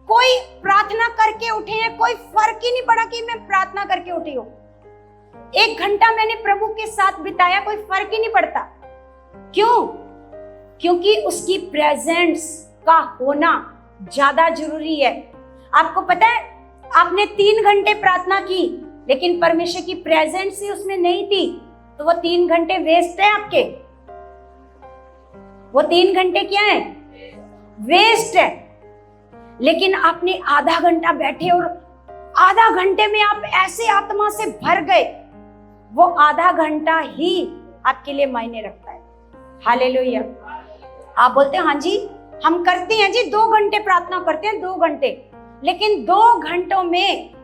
कोई प्रार्थना करके उठे हैं, कोई फर्क ही नहीं पड़ा कि मैं प्रार्थना करके उठी हूं, 1 घंटा मैंने प्रभु के साथ बिताया, कोई फर्क ही नहीं पड़ता। क्यों? क्योंकि उसकी प्रेजेंस का होना ज्यादा जरूरी है। आपको पता है, आपने 3 घंटे प्रार्थना की लेकिन परमेश्वर की प्रेजेंस ही उसमें नहीं थी, तो वो 3 घंटे वेस्ट है आपके। वो 3 घंटे क्या है? वेस्ट है। लेकिन आपने आधा घंटा बैठे और आधा घंटे में आप ऐसे आत्मा से भर गए, वो आधा घंटा ही आपके लिए मायने रखता है। हालेलुया। आप बोलते हैं हाँ जी हम करते हैं जी, 2 घंटे प्रार्थना करते हैं, 2 घंटे, लेकिन 2 घंटों में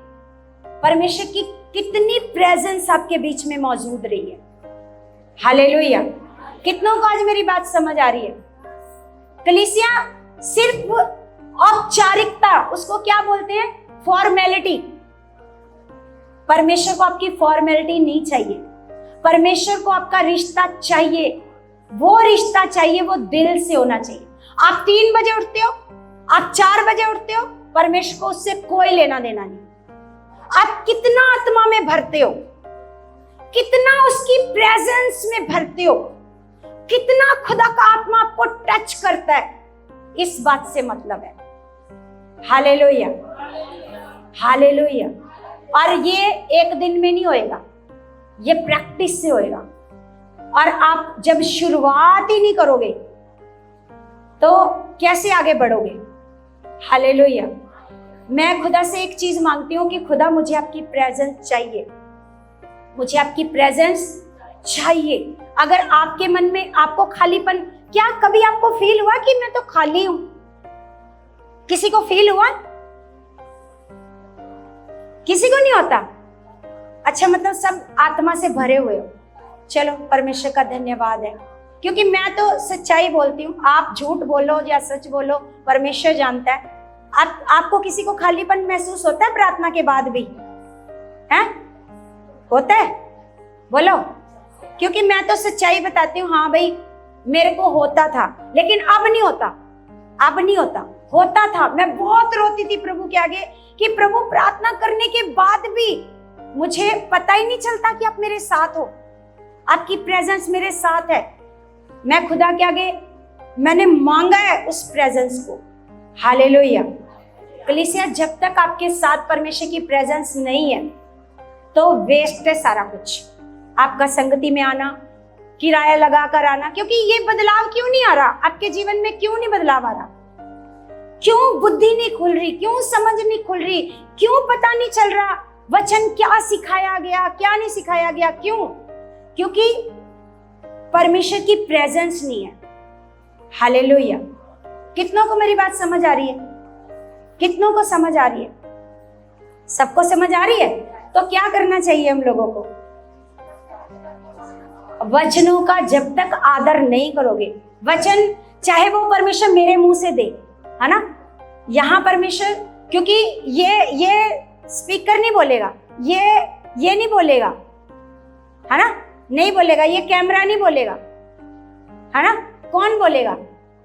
परमेश्वर की कितनी प्रेजेंस आपके बीच में मौजूद रही है। हालेलुया। कितनों को आज मेरी बात समझ आ रही है? कलीसिया सिर्फ औपचारिकता, उसको क्या बोलते हैं? फॉर्मेलिटी। परमेश्वर को आपकी फॉर्मेलिटी नहीं चाहिए, परमेश्वर को आपका रिश्ता चाहिए। वो रिश्ता चाहिए, वो दिल से होना चाहिए। आप 3 बजे उठते हो, आप 4 बजे उठते हो, परमेश्वर को उससे कोई लेना देना नहीं। आप कितना आत्मा में भरते हो, कितना उसकी प्रेजेंस में भरते हो, कितना खुदा का आत्मा आपको टच करता है, इस बात से मतलब है। Hallelujah, hallelujah. और ये एक दिन में नहीं होएगा, ये प्रैक्टिस से होएगा। और आप जब शुरुआत ही नहीं करोगे तो कैसे आगे बढ़ोगे? हालेलुया। मैं खुदा से एक चीज मांगती हूँ कि खुदा मुझे आपकी प्रेजेंस चाहिए, मुझे आपकी प्रेजेंस चाहिए। अगर आपके मन में आपको खालीपन, क्या कभी आपको फील हुआ कि मैं तो खाली हूं? किसी को फील हुआ? किसी को नहीं होता? अच्छा, मतलब सब आत्मा से भरे हुए हो। चलो, परमेश्वर का धन्यवाद है, क्योंकि मैं तो सच्चाई बोलती हूँ। आप झूठ बोलो या सच बोलो, परमेश्वर जानता है। आपको किसी को खालीपन महसूस होता है प्रार्थना के बाद भी? हैं? होता है? बोलो। क्योंकि मैं तो सच्चाई बताती हूँ। हाँ भाई, मेरे को होता था, लेकिन अब नहीं होता, अब नहीं होता। होता था, मैं बहुत रोती थी प्रभु के आगे कि प्रभु प्रार्थना करने के बाद भी मुझे पता ही नहीं चलता कि आप मेरे साथ हो, आपकी प्रेजेंस मेरे साथ है। मैं खुदा के आगे मैंने मांगा है उस प्रेजेंस को। हालेलुया। कलीसिया, जब तक आपके साथ परमेश्वर की प्रेजेंस नहीं है तो वेस्ट है सारा कुछ। आपका संगति में आना, किराया लगा कर आना, क्योंकि ये बदलाव क्यों नहीं आ रहा आपके जीवन में? क्यों नहीं बदलाव आ रहा? क्यों बुद्धि नहीं खुल रही? क्यों समझ नहीं खुल रही? क्यों पता नहीं चल रहा वचन क्या सिखाया गया, क्या नहीं सिखाया गया? क्यों? क्योंकि परमेश्वर की प्रेजेंस नहीं है। हालेलुया। कितनों को मेरी बात समझ आ रही है? कितनों को समझ आ रही है? सबको समझ आ रही है? तो क्या करना चाहिए हम लोगों को? वचनों का जब तक आदर नहीं करोगे, वचन चाहे वो परमेश्वर मेरे मुंह से दे, है ना, यहां परमेश्वर, क्योंकि ये स्पीकर नहीं बोलेगा, ये नहीं बोलेगा, है ना, नहीं बोलेगा, ये कैमरा नहीं बोलेगा, है ना, कौन बोलेगा?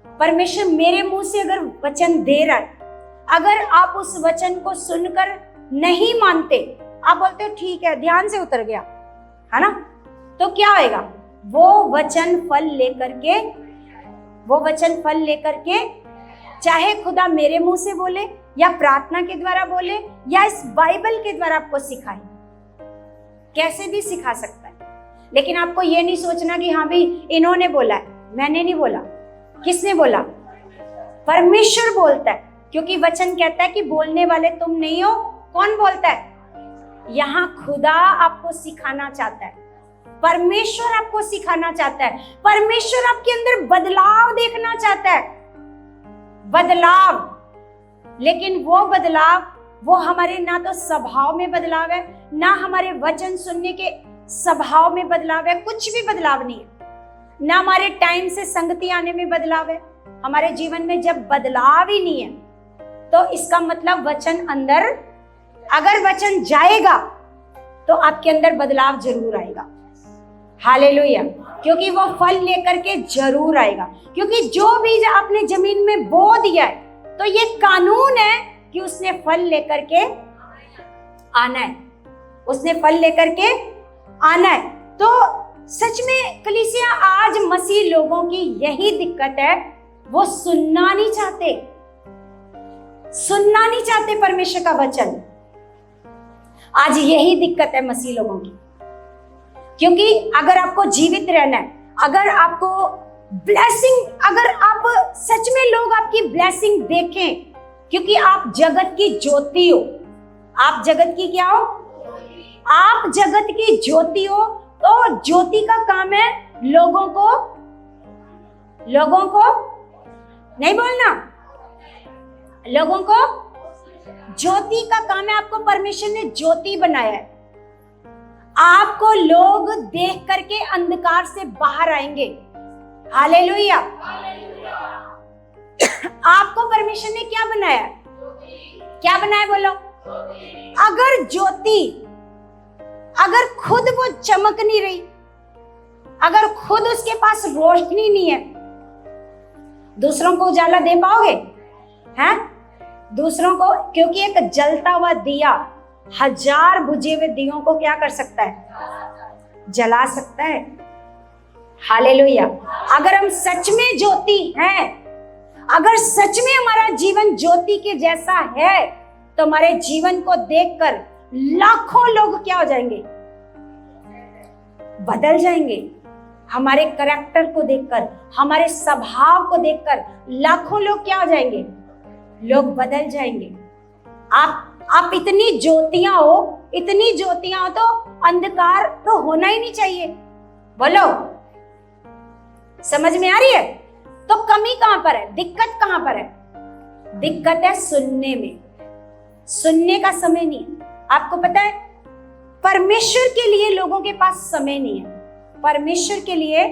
परमेश्वर मेरे मुंह से अगर वचन दे रहा है, अगर आप उस वचन को सुनकर नहीं मानते, आप बोलते हो ठीक है, ध्यान से उतर गया, है ना, तो क्या होएगा? वो वचन फल लेकर के चाहे खुदा मेरे मुंह से बोले या प्रार्थना के द्वारा बोले या इस बाइबल के द्वारा आपको सिखाए, कैसे भी सिखा सकता है। लेकिन आपको ये नहीं सोचना कि हाँ भाई इन्होंने बोला है, मैंने नहीं बोला। किसने बोला? परमेश्वर बोलता है, क्योंकि वचन कहता है कि बोलने वाले तुम नहीं हो। कौन बोलता है? यहाँ खुदा आपको सिखाना चाहता है, परमेश्वर आपको सिखाना चाहता है, परमेश्वर आपके अंदर बदलाव देखना चाहता है, बदलाव। लेकिन वो बदलाव, वो हमारे ना तो स्वभाव में बदलाव है, ना हमारे वचन सुनने के स्वभाव में बदलाव है, कुछ भी बदलाव नहीं है। ना हमारे टाइम से संगति आने में बदलाव है। हमारे जीवन में जब बदलाव ही नहीं है तो इसका मतलब वचन अंदर, अगर वचन जाएगा तो आपके अंदर बदलाव जरूर आएगा। हालेलुया, क्योंकि वो फल लेकर के जरूर आएगा। क्योंकि जो बीज आपने जमीन में बो दिया है तो ये कानून है कि उसने फल लेकर के आना है, उसने फल लेकर के आना है। तो सच में कलीसिया, आज मसीह लोगों की यही दिक्कत है, वो सुनना नहीं चाहते, सुनना नहीं चाहते परमेश्वर का वचन। आज यही दिक्कत है मसीह लोगों की। क्योंकि अगर आपको जीवित रहना है, अगर आपको ब्लेसिंग, अगर आप सच में लोग आपकी ब्लेसिंग देखें, क्योंकि आप जगत की ज्योति हो। आप जगत की क्या हो? आप जगत की ज्योति हो। तो ज्योति का काम है लोगों को नहीं बोलना, लोगों को ज्योति का काम है। आपको परमेश्वर ने ज्योति बनाया है। आपको लोग देख करके अंधकार से बाहर आएंगे। हालेलुया। आपको परमेश्वर ने क्या बनाया? क्या बनाया बोलो? अगर ज्योति, अगर खुद वो चमक नहीं रही, अगर खुद उसके पास रोशनी नहीं है, दूसरों को उजाला दे पाओगे? हैं? दूसरों को, क्योंकि एक जलता हुआ दिया 1000 बुझे हुए दियों को क्या कर सकता है? जला सकता है। हालेलुया। अगर हम सच में ज्योति हैं, अगर सच में हमारा जीवन ज्योति के जैसा है, तो हमारे जीवन को देखकर लाखों लोग क्या हो जाएंगे? बदल जाएंगे। हमारे कैरेक्टर को देखकर, हमारे स्वभाव को देखकर लाखों लोग क्या हो जाएंगे? लोग बदल जाएंगे। आप इतनी ज्योतियां हो, इतनी ज्योतियां हो, तो अंधकार तो होना ही नहीं चाहिए। बोलो, समझ में आ रही है? तो कमी कहां पर है? दिक्कत कहां पर है? दिक्कत है सुनने में। सुनने का समय नहीं है। आपको पता है, परमेश्वर के लिए लोगों के पास समय नहीं है। परमेश्वर के लिए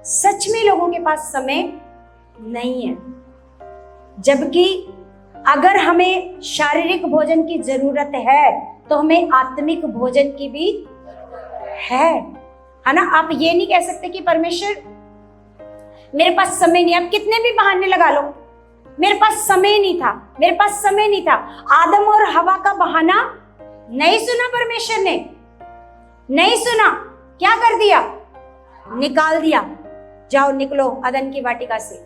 सच में लोगों के पास समय नहीं है। जबकि अगर हमें शारीरिक भोजन की जरूरत है तो हमें आत्मिक भोजन की भी है ना? आप ये नहीं कह सकते कि परमेश्वर मेरे पास समय नहीं है। आप कितने भी बहाने लगा लो, मेरे पास समय नहीं था, मेरे पास समय नहीं था। आदम और हवा का बहाना नहीं सुना परमेश्वर ने, नहीं सुना। क्या कर दिया? निकाल दिया। जाओ निकलो अदन की वाटिका से,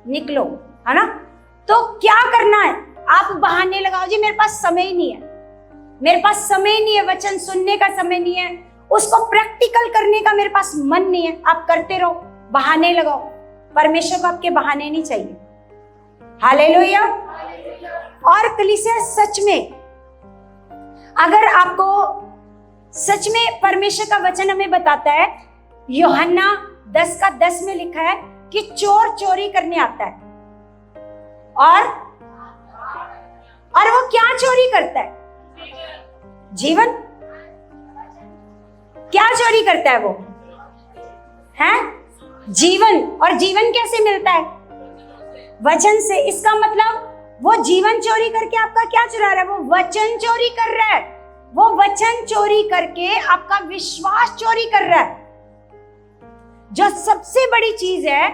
निकलो, है ना? तो क्या करना है? आप बहाने लगाओ, जी मेरे पास समय ही नहीं है, मेरे पास समय नहीं है, वचन सुनने का समय नहीं है, उसको प्रैक्टिकल करने का मेरे पास मन नहीं है। आप करते रहो, बहाने लगाओ। परमेश्वर को आपके बहाने नहीं चाहिए। हालेलुया। और कलीसिया, सच में अगर आपको सच में परमेश्वर का वचन हमें बताता है, यूहन्ना 10:10 में लिखा है कि चोर चोरी करने आता है और वो क्या चोरी करता है? जीवन। क्या चोरी करता है वो? है जीवन। और जीवन कैसे मिलता है? वचन से। इसका मतलब वो जीवन चोरी करके आपका क्या चुरा रहा है? वो वचन चोरी कर रहा है। वो वचन चोरी करके आपका विश्वास चोरी कर रहा है, जो सबसे बड़ी चीज है।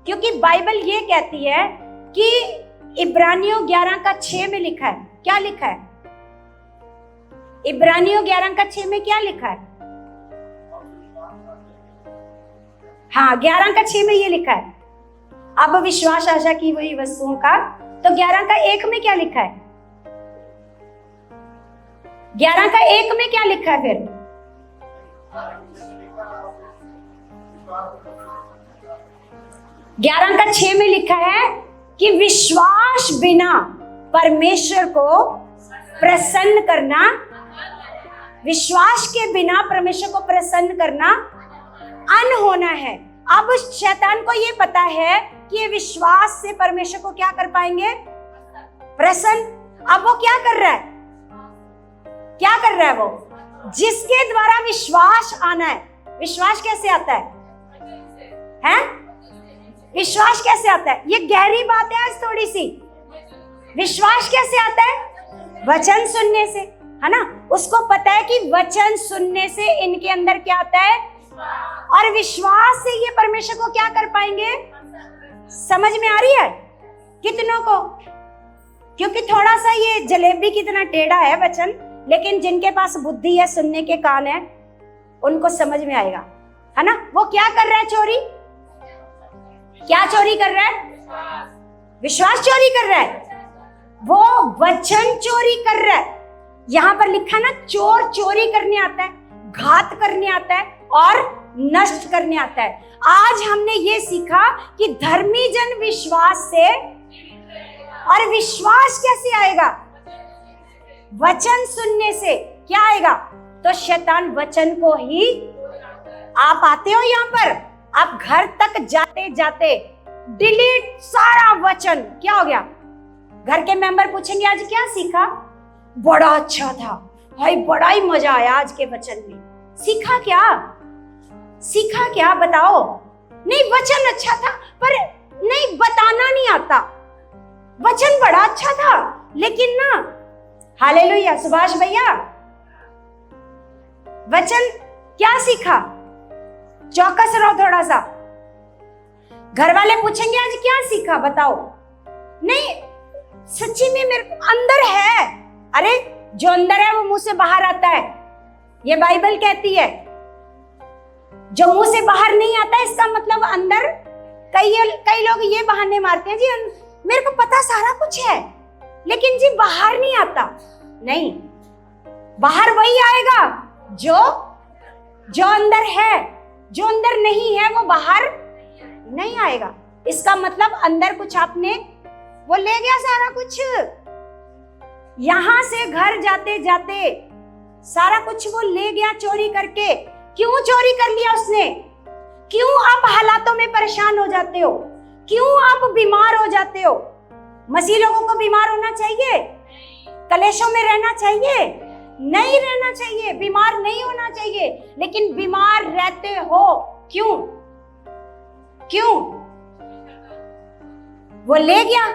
क्योंकि बाइबल ये कहती है कि इब्रानियों 11:6 में लिखा है। क्या लिखा है? इब्रानियों 11:6 में क्या लिखा है? हाँ, 11:6 में ये लिखा है, अब विश्वास आशा की हुई वस्तुओं का। तो 11:1 में क्या लिखा है? 11:1 में क्या लिखा है फिर? ग्यारह का 6 में लिखा है कि विश्वास बिना परमेश्वर को प्रसन्न करना, विश्वास के बिना परमेश्वर को प्रसन्न करना अनहोना है। अब शैतान को ये पता है कि ये विश्वास से परमेश्वर को क्या कर पाएंगे? प्रसन्न। अब वो क्या कर रहा है? क्या कर रहा है वो? जिसके द्वारा विश्वास आना है। विश्वास कैसे आता है? है? विश्वास कैसे आता है? ये गहरी बात है आज थोड़ी सी। विश्वास कैसे आता है? वचन सुनने से, है ना? उसको पता है कि वचन सुनने से इनके अंदर क्या आता है, और विश्वास से ये परमेश्वर को क्या कर पाएंगे। समझ में आ रही है कितनों को? क्योंकि थोड़ा सा ये जलेबी कितना टेढ़ा है वचन, लेकिन जिनके पास बुद्धि है, सुनने के कान है, उनको समझ में आएगा, है ना? वो क्या कर रहा है? चोरी। क्या चोरी कर रहा है? विश्वास चोरी कर रहा है। वो वचन चोरी कर रहा है। यहां पर लिखा ना, चोर चोरी करने आता है, घात करने आता है और नष्ट करने आता है। आज हमने ये सीखा कि धर्मी जन विश्वास से, और विश्वास कैसे आएगा? वचन सुनने से। क्या आएगा? तो शैतान वचन को ही, आप आते हो यहां पर, आप घर तक जाते जाते डिलीट सारा वचन। क्या हो गया? घर के मेंबर पूछेंगे आज क्या सीखा? बड़ा अच्छा था भाई, बड़ा ही मजा आया आज के वचन में। सीखा क्या? सीखा क्या बताओ? नहीं, वचन अच्छा था, पर नहीं, बताना नहीं आता। वचन बड़ा अच्छा था, लेकिन ना, हालेलुया सुभाष भैया, वचन क्या सीखा? चौकस रहो थोड़ा सा। घर वाले पूछेंगे आज क्या सीखा बताओ? नहीं, सच्ची में मेरे अंदर है। अरे जो अंदर है वो मुंह से बाहर आता है, ये बाइबल कहती है। जो मुंह से बाहर नहीं आता इसका मतलब अंदर, कई लोग ये बहाने मारते हैं, जी मेरे को पता सारा कुछ है, लेकिन जी बाहर नहीं आता। नहीं, बाहर वही आएगा जो अंदर है। जो अंदर नहीं है वो बाहर नहीं आएगा। इसका मतलब अंदर कुछ आपने, वो ले गया सारा कुछ। यहां से घर जाते जाते सारा कुछ वो ले गया चोरी करके। क्यों चोरी कर लिया उसने? क्यों आप हालातों में परेशान हो जाते हो? क्यों आप बीमार हो जाते हो? मसीह लोगों को बीमार होना चाहिए? कलेशों में रहना चाहिए? नहीं रहना चाहिए। बीमार नहीं होना चाहिए, लेकिन बीमार रहते हो। क्यों? क्यों? वो ले गया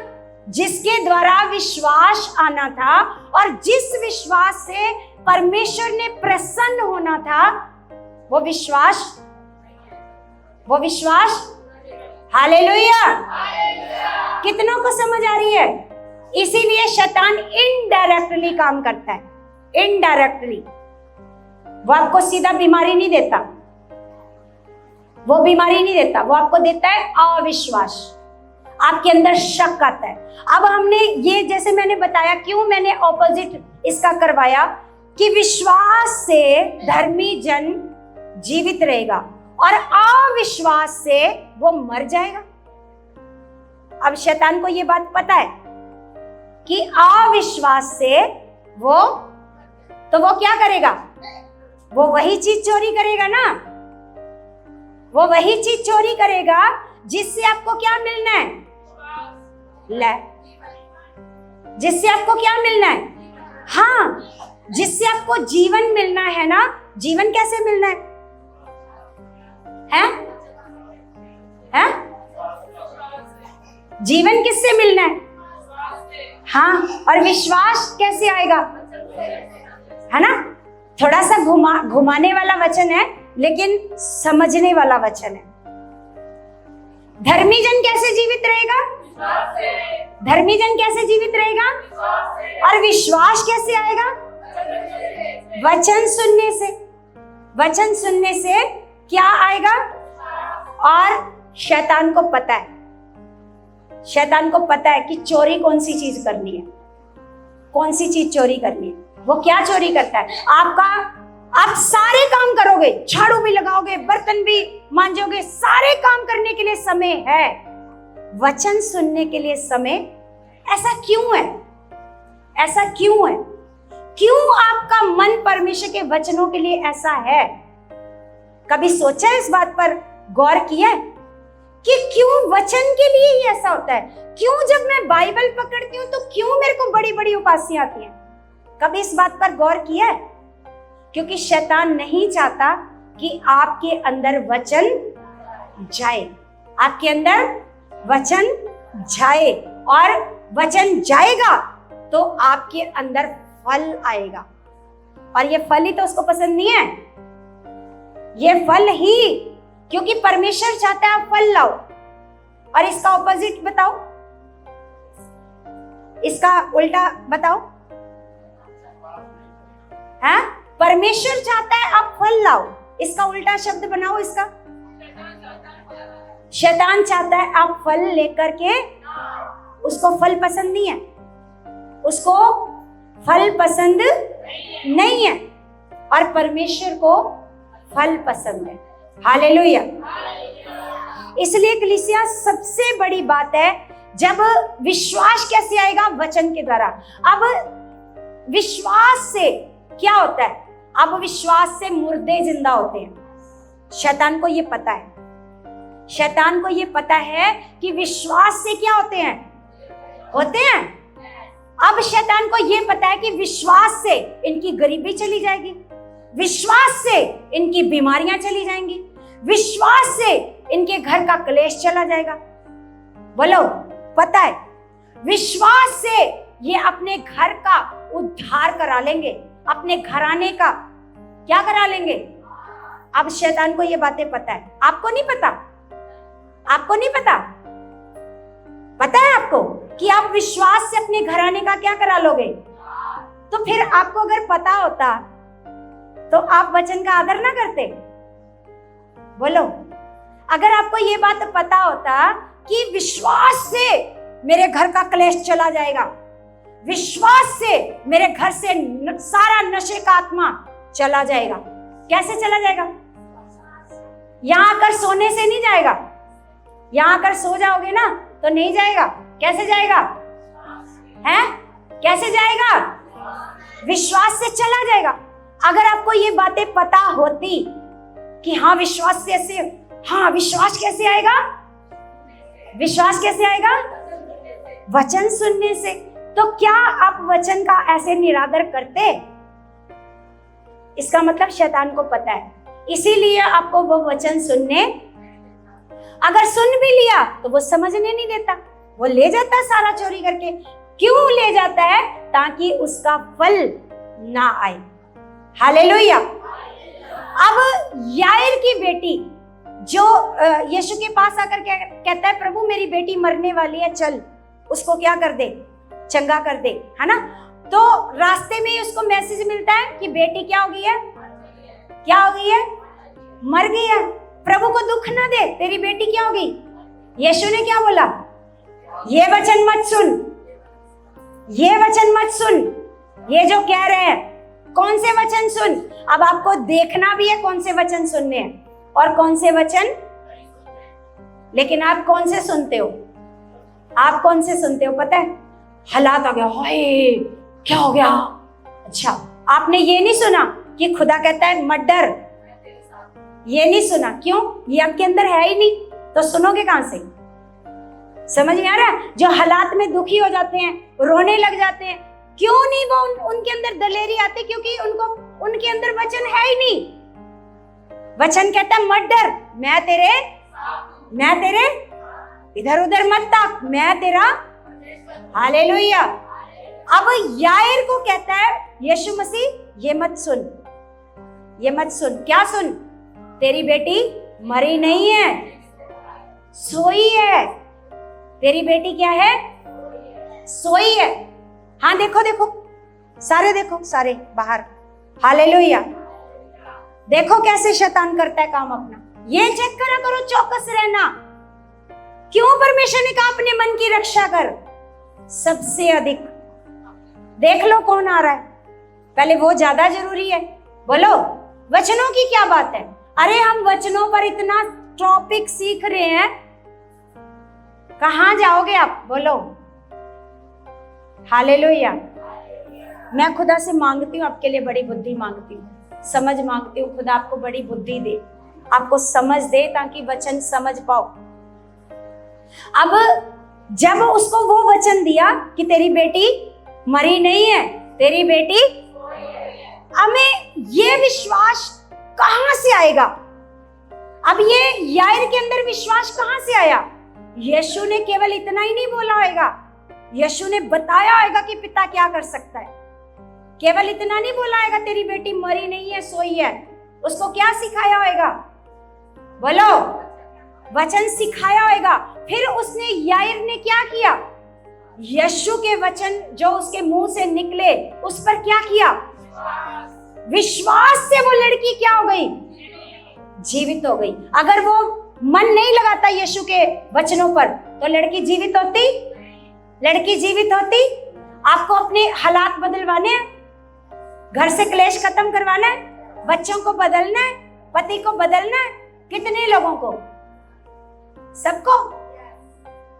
जिसके द्वारा विश्वास आना था, और जिस विश्वास से परमेश्वर ने प्रसन्न होना था, वो विश्वास। हालेलुया। कितनों को समझ आ रही है? इसीलिए शैतान इनडायरेक्टली काम करता है। इनडायरेक्टली वो आपको सीधा बीमारी नहीं देता, वो बीमारी नहीं देता, वो आपको देता है अविश्वास। आपके अंदर शक आता है। अब हमने ये, जैसे मैंने बताया, क्यों मैंने ऑपोजिट इसका करवाया, कि विश्वास से धर्मी जन जीवित रहेगा और अविश्वास से वो मर जाएगा। अब शैतान को ये बात पता है कि अविश्वास से वो क्या करेगा? वो वही चीज चोरी करेगा ना। वो वही चीज चोरी करेगा जिससे आपको क्या मिलना है? ले, जिससे आपको क्या मिलना है? हाँ, जिससे आपको जीवन मिलना है ना। जीवन कैसे मिलना है? हैं? जीवन किससे मिलना है? हाँ, और विश्वास कैसे आएगा? है ना? थोड़ा सा घुमाने वाला वचन है, लेकिन समझने वाला वचन है। धर्मी जन कैसे जीवित रहेगा? धर्मी जन कैसे जीवित रहेगा? और विश्वास कैसे आएगा? वचन सुनने से। वचन सुनने से क्या आएगा? और शैतान को पता है, शैतान को पता है कि चोरी कौन सी चीज करनी है, कौन सी चीज चोरी करनी है। वो क्या चोरी करता है? आप सारे काम करोगे, झाड़ू भी लगाओगे, बर्तन भी मांजोगे, सारे काम करने के लिए समय है, वचन सुनने के लिए समय। ऐसा क्यों है? ऐसा क्यों है? क्यों आपका मन परमेश्वर के वचनों के लिए ऐसा है? कभी सोचा है इस बात पर? गौर किया है कि क्यों वचन के लिए ही ऐसा होता है? क्यों जब मैं बाइबल पकड़ती हूँ तो क्यों मेरे को बड़ी बड़ी उपासियां आती हैं? कभी इस बात पर गौर किया है? क्योंकि शैतान नहीं चाहता कि आपके अंदर वचन जाए, आपके अंदर वचन जाए, और वचन जाएगा तो आपके अंदर फल आएगा। और ये फल ही तो उसको पसंद नहीं है, ये फल ही, क्योंकि परमेश्वर चाहता है आप फल लाओ। और इसका ऑपोजिट बताओ, इसका उल्टा बताओ। है, परमेश्वर चाहता है आप फल लाओ, इसका उल्टा शब्द बनाओ। इसका शैतान चाहता है आप फल लेकर के, उसको फल पसंद नहीं है, उसको फल पसंद नहीं है, और परमेश्वर को फल पसंद है। हालेलुया। इसलिए कलीसिया सबसे बड़ी बात है, जब विश्वास कैसे आएगा? वचन के द्वारा। अब विश्वास से क्या होता है? अब विश्वास से मुर्दे जिंदा होते हैं। शैतान को ये पता है, शैतान को ये पता है कि विश्वास से क्या होते हैं। अब शैतान को ये पता है कि विश्वास से इनकी गरीबी चली जाएगी, विश्वास से इनकी बीमारियां चली जाएंगी, विश्वास से इनके घर का क्लेश चला जाएगा। बोलो, पता है, विश्वास से ये अपने घर का उद्धार करा लेंगे, अपने घराने का क्या करा लेंगे। अब शैतान को ये बातें पता है, आपको नहीं पता, आपको नहीं पता। पता है आपको कि आप विश्वास से अपने घराने का क्या करा लोगे। तो फिर आपको अगर पता होता तो आप वचन का आदर ना करते। बोलो, अगर आपको ये बात पता होता कि विश्वास से मेरे घर का क्लेश चला जाएगा, विश्वास से मेरे घर से सारा नशे का आत्मा चला जाएगा। कैसे चला जाएगा? यहां आकर सोने से नहीं जाएगा, यहां आकर सो जाओगे ना तो नहीं जाएगा। कैसे जाएगा? है, कैसे जाएगा? विश्वास से चला जाएगा। अगर आपको ये बातें पता होती कि हाँ विश्वास से ऐसे, हाँ विश्वास कैसे आएगा? विश्वास कैसे आएगा? वचन सुनने से। तो क्या आप वचन का ऐसे निरादर करते? इसका मतलब शैतान को पता है, इसीलिए आपको वो वचन सुनने, अगर सुन भी लिया तो वो समझने नहीं देता, वो ले जाता है सारा चोरी करके। क्यों ले जाता है? ताकि उसका फल ना आए। हालेलुया। अब याईर की बेटी जो यीशु के पास आकर कहता है, प्रभु मेरी बेटी मरने वाली है, चल उसको क्या कर दे, चंगा कर दे, है ना। तो रास्ते में ही उसको मैसेज मिलता है कि बेटी क्या हो गई है, क्या हो गई है, मर गई है। प्रभु को दुख ना दे, तेरी बेटी क्या हो गई। यीशु ने क्या बोला? ये वचन मत सुन, ये वचन मत सुन, ये जो कह रहे हैं। कौन से वचन सुन? अब आपको देखना भी है कौन से वचन सुनने हैं और कौन से वचन, लेकिन आप कौन से सुनते हो? आप कौन से सुनते हो? पता है, हालात आ गया, हाय क्या हो गया। अच्छा, आपने ये नहीं सुना कि खुदा कहता है मत डर, ये नहीं सुना। क्यों? ये आपके अंदर है ही नहीं, तो सुनोगे कहां से? समझ में आ रहा है? जो हालात में दुखी हो जाते हैं, रोने लग जाते हैं, क्यों नहीं वो उनके अंदर दलेरी आती? क्योंकि उनके अंदर वचन है ही नहीं। वचन कहता है मत डर, मैं तेरे इधर उधर मत ताक, मैं तेरा। हालेलुया। अब याईर को कहता है यीशु मसीह, ये मत सुन, ये मत सुन। क्या सुन? तेरी बेटी मरी नहीं है, सोई है। तेरी बेटी क्या है? सोई है। हाँ देखो देखो, सारे देखो, सारे बाहर। हालेलुया। देखो कैसे शैतान करता है काम अपना। ये चेक करा करो, चौकस रहना। क्यों परमेश्वर ने कहा अपने मन की रक्षा कर? सबसे अधिक देख लो कौन आ रहा है, पहले वो ज्यादा जरूरी है। बोलो, वचनों की क्या बात है? अरे हम वचनों पर इतना टॉपिक सीख रहे हैं, कहां जाओगे आप? बोलो। हालेलुया। मैं खुदा से मांगती हूँ, आपके लिए बड़ी बुद्धि मांगती हूँ, समझ मांगती हूँ। खुदा आपको बड़ी बुद्धि दे, आपको समझ दे, ताकि वचन समझ पाओ। अब जब उसको वो वचन दिया कि तेरी बेटी मरी नहीं है, तेरी बेटी, हमें ये विश्वास कहां से आएगा? अब ये यायर के अंदर विश्वास कहां से आया? यीशु ने केवल इतना ही नहीं बोला होगा, यीशु ने बताया होगा कि पिता क्या कर सकता है। केवल इतना नहीं बोला होगा तेरी बेटी मरी नहीं है, सोई है। उसको क्या सिखाया होगा? बोलो, वचन सिखाया होगा। फिर उसने, यायर ने क्या किया? यीशु के वचन जो उसके मुंह से निकले उस पर क्या किया? विश्वास से वो लड़की क्या हो गई? जीवित हो गई। अगर वो मन नहीं लगाता यीशु के वचनों पर तो लड़की जीवित होती? लड़की जीवित होती? आपको अपने हालात बदलवाने हैं, घर से क्लेश खत्म करवाना है, बच्चों को बदलना है, पति को बदलना है, कितने लोगों को? सबको।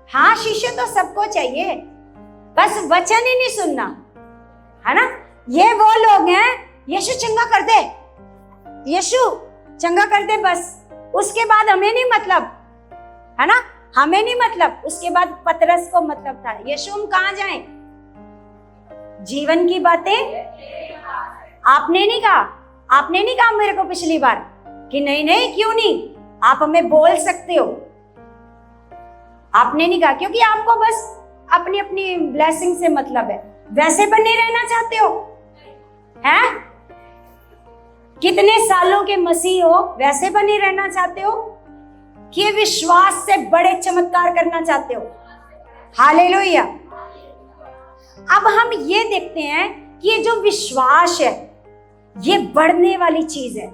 हाँ, शिष्य तो सबको चाहिए, बस वचन ही नहीं सुनना, है ना। ये वो लोग हैं, यीशु चंगा कर दे, यीशु चंगा कर दे, बस उसके बाद हमें नहीं मतलब, है ना, हमें नहीं मतलब। उसके बाद पतरस को मतलब था, यीशु हम कहाँ जाएं? जीवन की बातें आपने नहीं कहा, आपने नहीं कहा मेरे को पिछली बार कि नहीं नहीं क्यों नहीं, आप हमें बोल सकते हो। आपने नहीं कहा, क्योंकि आपको बस अपनी अपनी ब्लेसिंग से मतलब है। वैसे बने रहना चाहते हो, हैं? कितने सालों के मसीह हो, वैसे बने रहना चाहते हो कि विश्वास से बड़े चमत्कार करना चाहते हो? हालेलुया। अब हम ये देखते हैं कि ये जो विश्वास है ये बढ़ने वाली चीज है।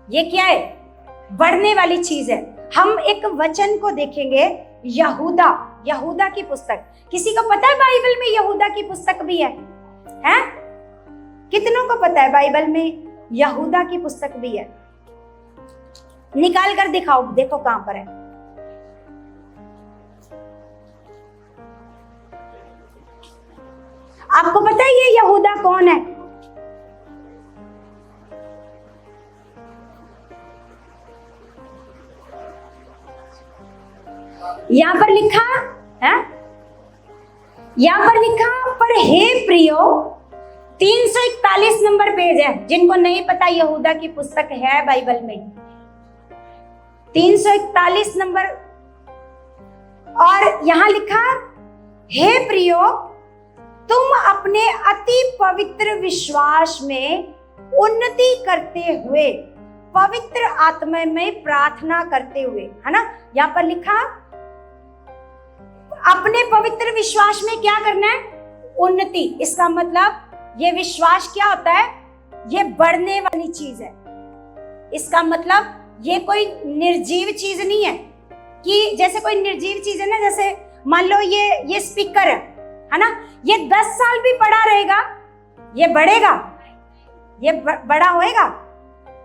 ये क्या है? बढ़ने वाली चीज है। हम एक वचन को देखेंगे, यहूदा की पुस्तक। किसी को पता है बाइबल में यहूदा की पुस्तक भी है? हैं? कितनों को पता है बाइबल में यहूदा की पुस्तक भी है? निकाल कर दिखाओ, देखो कहां पर है। आपको पता है ये यहूदा कौन है? यहां पर लिखा है, यहां पर लिखा, पर हे प्रियो, 341 नंबर पेज है। जिनको नहीं पता यहूदा की पुस्तक है बाइबल में, 341 नंबर। और यहां लिखा, हे प्रियो, तुम अपने अति पवित्र विश्वास में उन्नति करते हुए पवित्र आत्मा में प्रार्थना करते हुए, है ना। यहां पर लिखा अपने पवित्र विश्वास में क्या करना है? उन्नति। इसका मतलब ये विश्वास क्या होता है? ये बढ़ने वाली चीज है। इसका मतलब ये कोई निर्जीव चीज नहीं है कि जैसे कोई निर्जीव चीज है ना, जैसे मान लो ये स्पीकर है ना, ये 10 साल भी पड़ा रहेगा, ये बढ़ेगा, ये बड़ा होएगा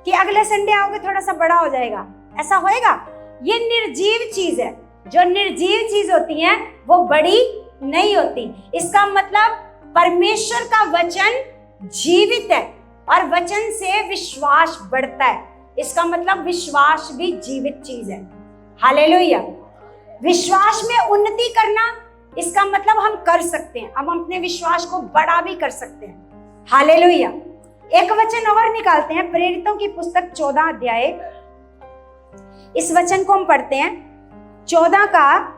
कि अगले संडे आओगे थोड़ा सा बड़ा हो जाएगा, ऐसा होएगा? ये निर्जीव चीज है। जो निर्जीव चीज होती है वो बड़ी नहीं होती। इसका मतलब परमेश्वर का वचन जीवित है और वचन से विश्वास बढ़ता है। इसका मतलब विश्वास भी जीवित चीज है। हालेलुया। विश्वास में उन्नति करना, इसका मतलब हम कर सकते हैं, हम अपने विश्वास को बड़ा भी कर सकते हैं। हालेलुया। एक वचन और निकालते हैं, प्रेरितों की पुस्तक 14 अध्याय। इस वचन को हम पढ़ते हैं, 14 का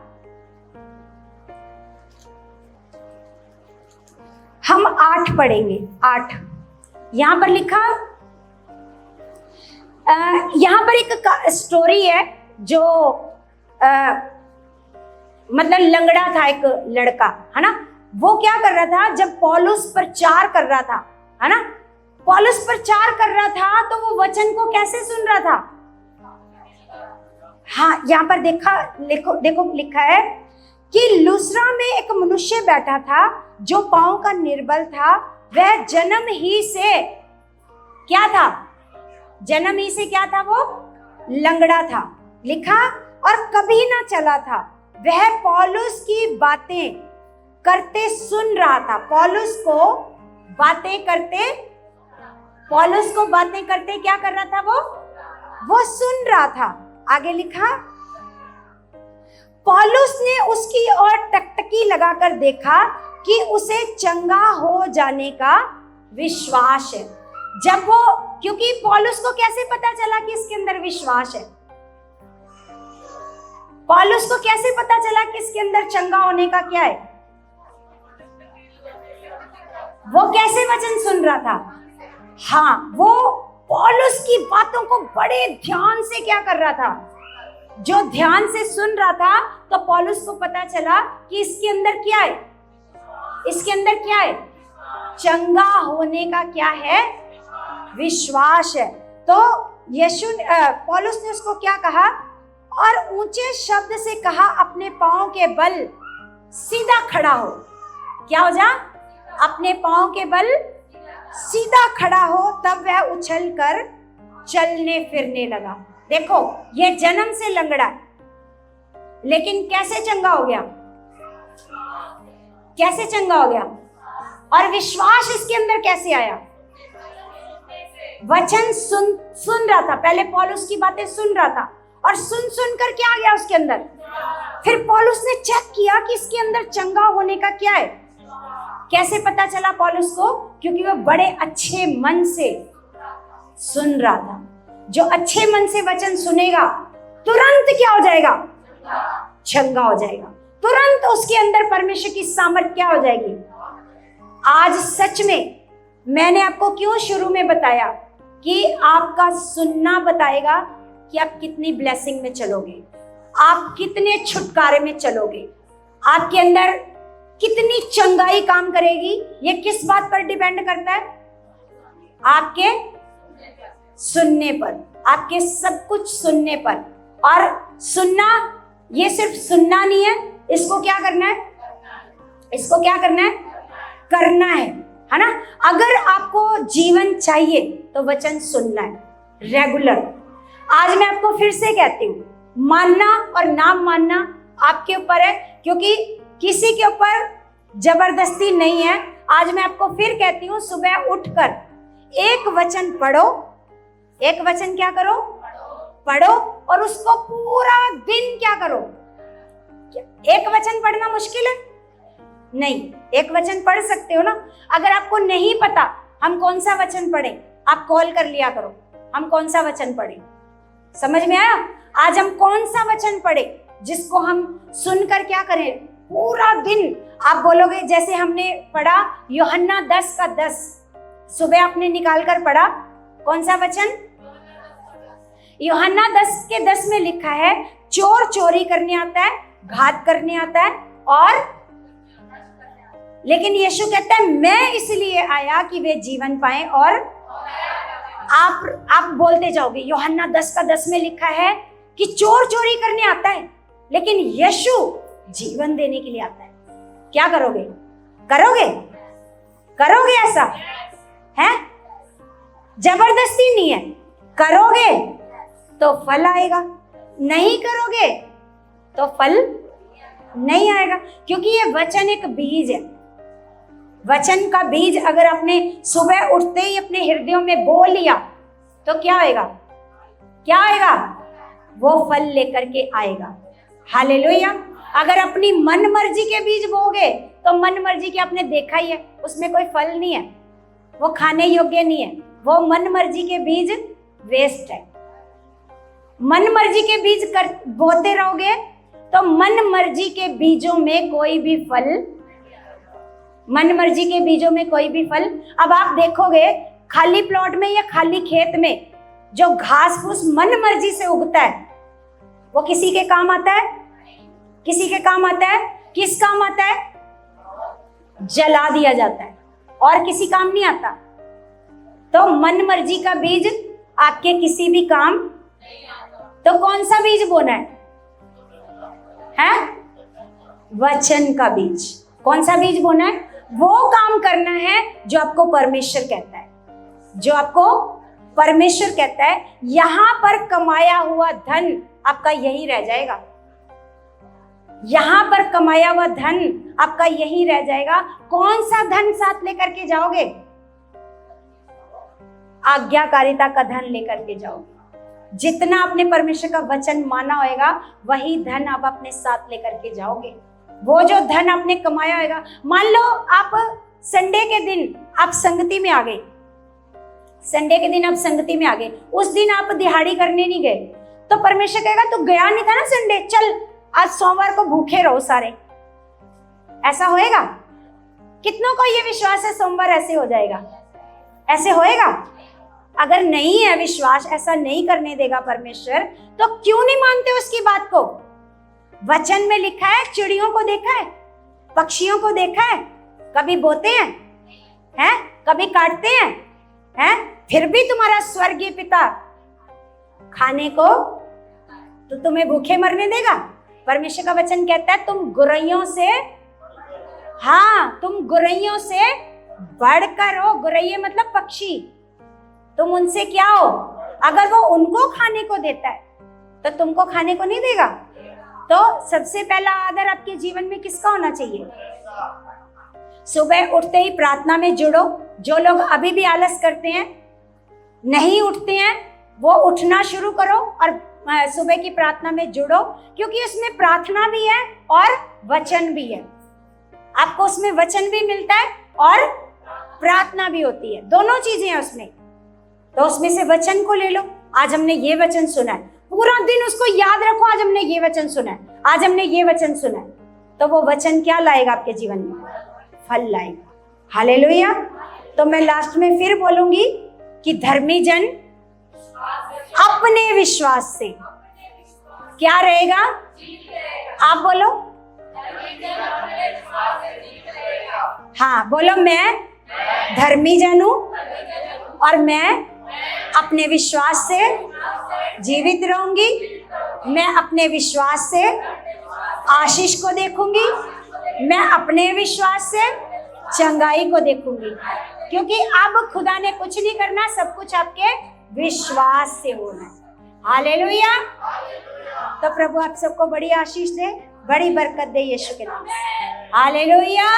हम 8 पढ़ेंगे। 8 यहां पर लिखा, यहां पर एक स्टोरी है जो मतलब लंगड़ा था एक लड़का, है ना। वो क्या कर रहा था, जब पौलुस प्रचार कर रहा था, है ना, पौलुस प्रचार कर रहा था तो वो वचन को कैसे सुन रहा था? हाँ, यहाँ पर देखो लिखा है कि लुस्रा में एक मनुष्य बैठा था जो पांव का निर्बल था। वह जन्म ही से क्या था? जन्म ही से क्या था? वो लंगड़ा था। लिखा, और कभी ना चला था। वह पौलुस की बातें करते सुन रहा था। पौलुस को बातें करते क्या कर रहा था? वो सुन रहा था। आगे लिखा, पौलुस ने उसकी ओर टकटकी लगाकर देखा कि उसे चंगा हो जाने का विश्वास है। जब वो, क्योंकि पौलुस को कैसे पता चला कि इसके अंदर विश्वास है? पौलुस को कैसे पता चला कि इसके अंदर चंगा होने का क्या है? वो कैसे वचन सुन रहा था? हाँ, वो पौलुस की बातों को बड़े ध्यान से क्या कर रहा था? जो ध्यान से सुन रहा था, तो पौलुस को पता चला कि इसके अंदर क्या है? इसके अंदर क्या है? चंगा होने का क्या है? विश्वास है। तो पौलुस ने उसको क्या कहा? और ऊंचे शब्द से कहा, अपने पांव के बल सीधा खड़ा हो। क्या हो जा? अपने पांव के बल सीधा खड़ा हो। तब वह उछल कर चलने फिरने लगा। देखो, ये जन्म से लंगड़ा है, लेकिन कैसे चंगा हो गया? कैसे चंगा हो गया? और विश्वास इसके अंदर कैसे आया? वचन सुन रहा था। पहले पौलुस की बातें सुन रहा था, और सुन कर क्या आ गया उसके अंदर? फिर पौलुस ने चेक किया कि इसके अंदर चंगा होने का क्या है। कैसे पता चला पौलुस को? क्योंकि वो बड़े अच्छे मन से सुन रहा था। जो अच्छे मन से वचन सुनेगा, तुरंत क्या हो जाएगा? चंगा हो जाएगा। तुरंत उसके अंदर परमेश्वर की सामर्थ क्या हो जाएगी? आज सच में मैंने आपको क्यों शुरू में बताया कि आपका सुनना बताएगा कि आप कितनी ब्लेसिंग में चलोगे, आप कितने छुटकारे में चलोगे, आपके अंदर कितनी चंगाई काम करेगी। ये किस बात पर डिपेंड करता है? आपके सुनने पर, आपके सब कुछ सुनने पर। और सुनना, ये सिर्फ सुनना नहीं है, इसको क्या करना है? इसको क्या करना है? करना है ना? अगर आपको जीवन चाहिए तो वचन सुनना है रेगुलर। आज मैं आपको फिर से कहती हूँ, मानना और ना मानना आपके ऊपर है, क्योंकि किसी के ऊपर जबरदस्ती नहीं है। आज मैं आपको फिर कहती हूँ, सुबह उठकर एक वचन पढ़ो। एक वचन क्या करो? पढ़ो, और उसको पूरा दिन क्या करो? एक वचन पढ़ना मुश्किल है? नहीं, एक वचन पढ़ सकते हो ना। अगर आपको नहीं पता हम कौन सा वचन पढ़ें, आप कॉल कर लिया करो, हम कौन सा वचन पढ़ें। समझ में आया? आज हम कौन सा वचन पढ़े जिसको हम सुनकर क्या करें? पूरा दिन आप बोलोगे, जैसे हमने पढ़ा यूहन्ना 10:10, सुबह आपने निकाल कर पढ़ा। कौन सा वचन? यूहन्ना 10:10 में लिखा है, चोर चोरी करने आता है, घात करने आता है, और लेकिन यीशु कहता है, मैं इसलिए आया कि वे जीवन पाएं। और आप बोलते जाओगे, यूहन्ना 10:10 में लिखा है कि चोर चोरी करने आता है, लेकिन यीशु जीवन देने के लिए आता है। क्या करोगे? करोगे? करोगे? ऐसा है? जबरदस्ती नहीं है। करोगे तो फल आएगा, नहीं करोगे तो फल नहीं आएगा। क्योंकि ये वचन एक बीज है। वचन का बीज अगर आपने सुबह उठते ही अपने हृदयों में बो लिया तो क्या आएगा? क्या आएगा? वो फल लेकर के आएगा। हालेलुया। अगर अपनी मन मर्जी के बीज बोगे तो मन मर्जी के आपने देखा ही है, उसमें कोई फल नहीं है, वो खाने योग्य नहीं है। वो मन मर्जी के बीज वेस्ट है। मन मर्जी के बीज बोते रहोगे तो मन मर्जी के बीजों में कोई भी फल, मन मर्जी के बीजों में कोई भी फल। अब आप देखोगे खाली प्लॉट में या खाली खेत में जो घास फूस मन मर्जी से उगता है, वो किसी के काम आता है? किसी के काम आता है? किस काम आता है? जला दिया जाता है, और किसी काम नहीं आता। तो मन मर्जी का बीज आपके किसी भी काम, तो कौन सा बीज बोना है? वचन का बीज। कौन सा बीज बोना है? वो काम करना है जो आपको परमेश्वर कहता है, जो आपको परमेश्वर कहता है। यहां पर कमाया हुआ धन आपका यही रह जाएगा। यहां पर कमाया हुआ धन आपका यही रह जाएगा। कौन सा धन साथ लेकर के जाओगे? आज्ञाकारिता का धन लेकर के जाओगे। जितना आपने परमेश्वर का वचन माना होगा, वही धन आप अपने साथ लेकर के जाओगे। वो जो धन आपने कमाया होगा, मान लो आप संडे के दिन आप संगति में आ गए, संडे के दिन आप संगति में आ गए, उस दिन आप दिहाड़ी करने नहीं गए, तो परमेश्वर कहेगा तू गया नहीं था ना संडे, चल आज सोमवार को भूखे रहो सारे, ऐसा होएगा? कितनों को ये विश्वास है सोमवार ऐसे हो जाएगा? ऐसे होएगा? अगर नहीं है विश्वास, ऐसा नहीं करने देगा परमेश्वर, तो क्यों नहीं मानते उसकी बात को? वचन में लिखा है, चिड़ियों को देखा है, पक्षियों को देखा है, कभी बोते हैं, कभी काटते हैं, फिर भी तुम्हारा स्वर्गीय पिता खाने को तो तुम्हें भूखे मरने देगा? परमेश्वर का वचन कहता है तुम गुरैयों से, हाँ, तुम गुरैयों से बढ़कर हो। गुरैये मतलब पक्षी, तुम उनसे क्या हो? अगर वो उनको खाने को देता है तो तुमको खाने को नहीं देगा? तो सबसे पहला आदर आपके जीवन में किसका होना चाहिए? सुबह उठते ही प्रार्थना में जुड़ो। जो लोग अभी भी आलस करते हैं, नहीं उठते हैं, वो उठना शुरू करो और सुबह की प्रार्थना में जुड़ो, क्योंकि उसमें प्रार्थना भी है और वचन भी है। आपको उसमें वचन भी मिलता है और प्रार्थना भी होती है, दोनों चीजें हैं उसमें। तो उसमें से वचन को ले लो। आज हमने ये वचन सुना है, पूरा दिन उसको याद रखो, आज हमने ये वचन सुना है, आज हमने ये वचन सुना है। तो वो वचन क्या लाएगा आपके जीवन में? फल लाएगा। हालेलुया। तो मैं लास्ट में फिर बोलूंगी कि धर्मी जन अपने विश्वास से क्या रहेगा? आप बोलो। हाँ बोलो, मैं धर्मी जन हूं और मैं अपने विश्वास से जीवित रहूंगी। मैं अपने विश्वास से आशीष को देखूंगी, मैं अपने विश्वास से चंगाई को देखूंगी, क्योंकि अब खुदा ने कुछ नहीं करना, सब कुछ आपके विश्वास से होना है। हालेलुया। तो प्रभु आप सबको बड़ी आशीष दे, बड़ी बरकत दे यीशु के नाम से। हालेलुया।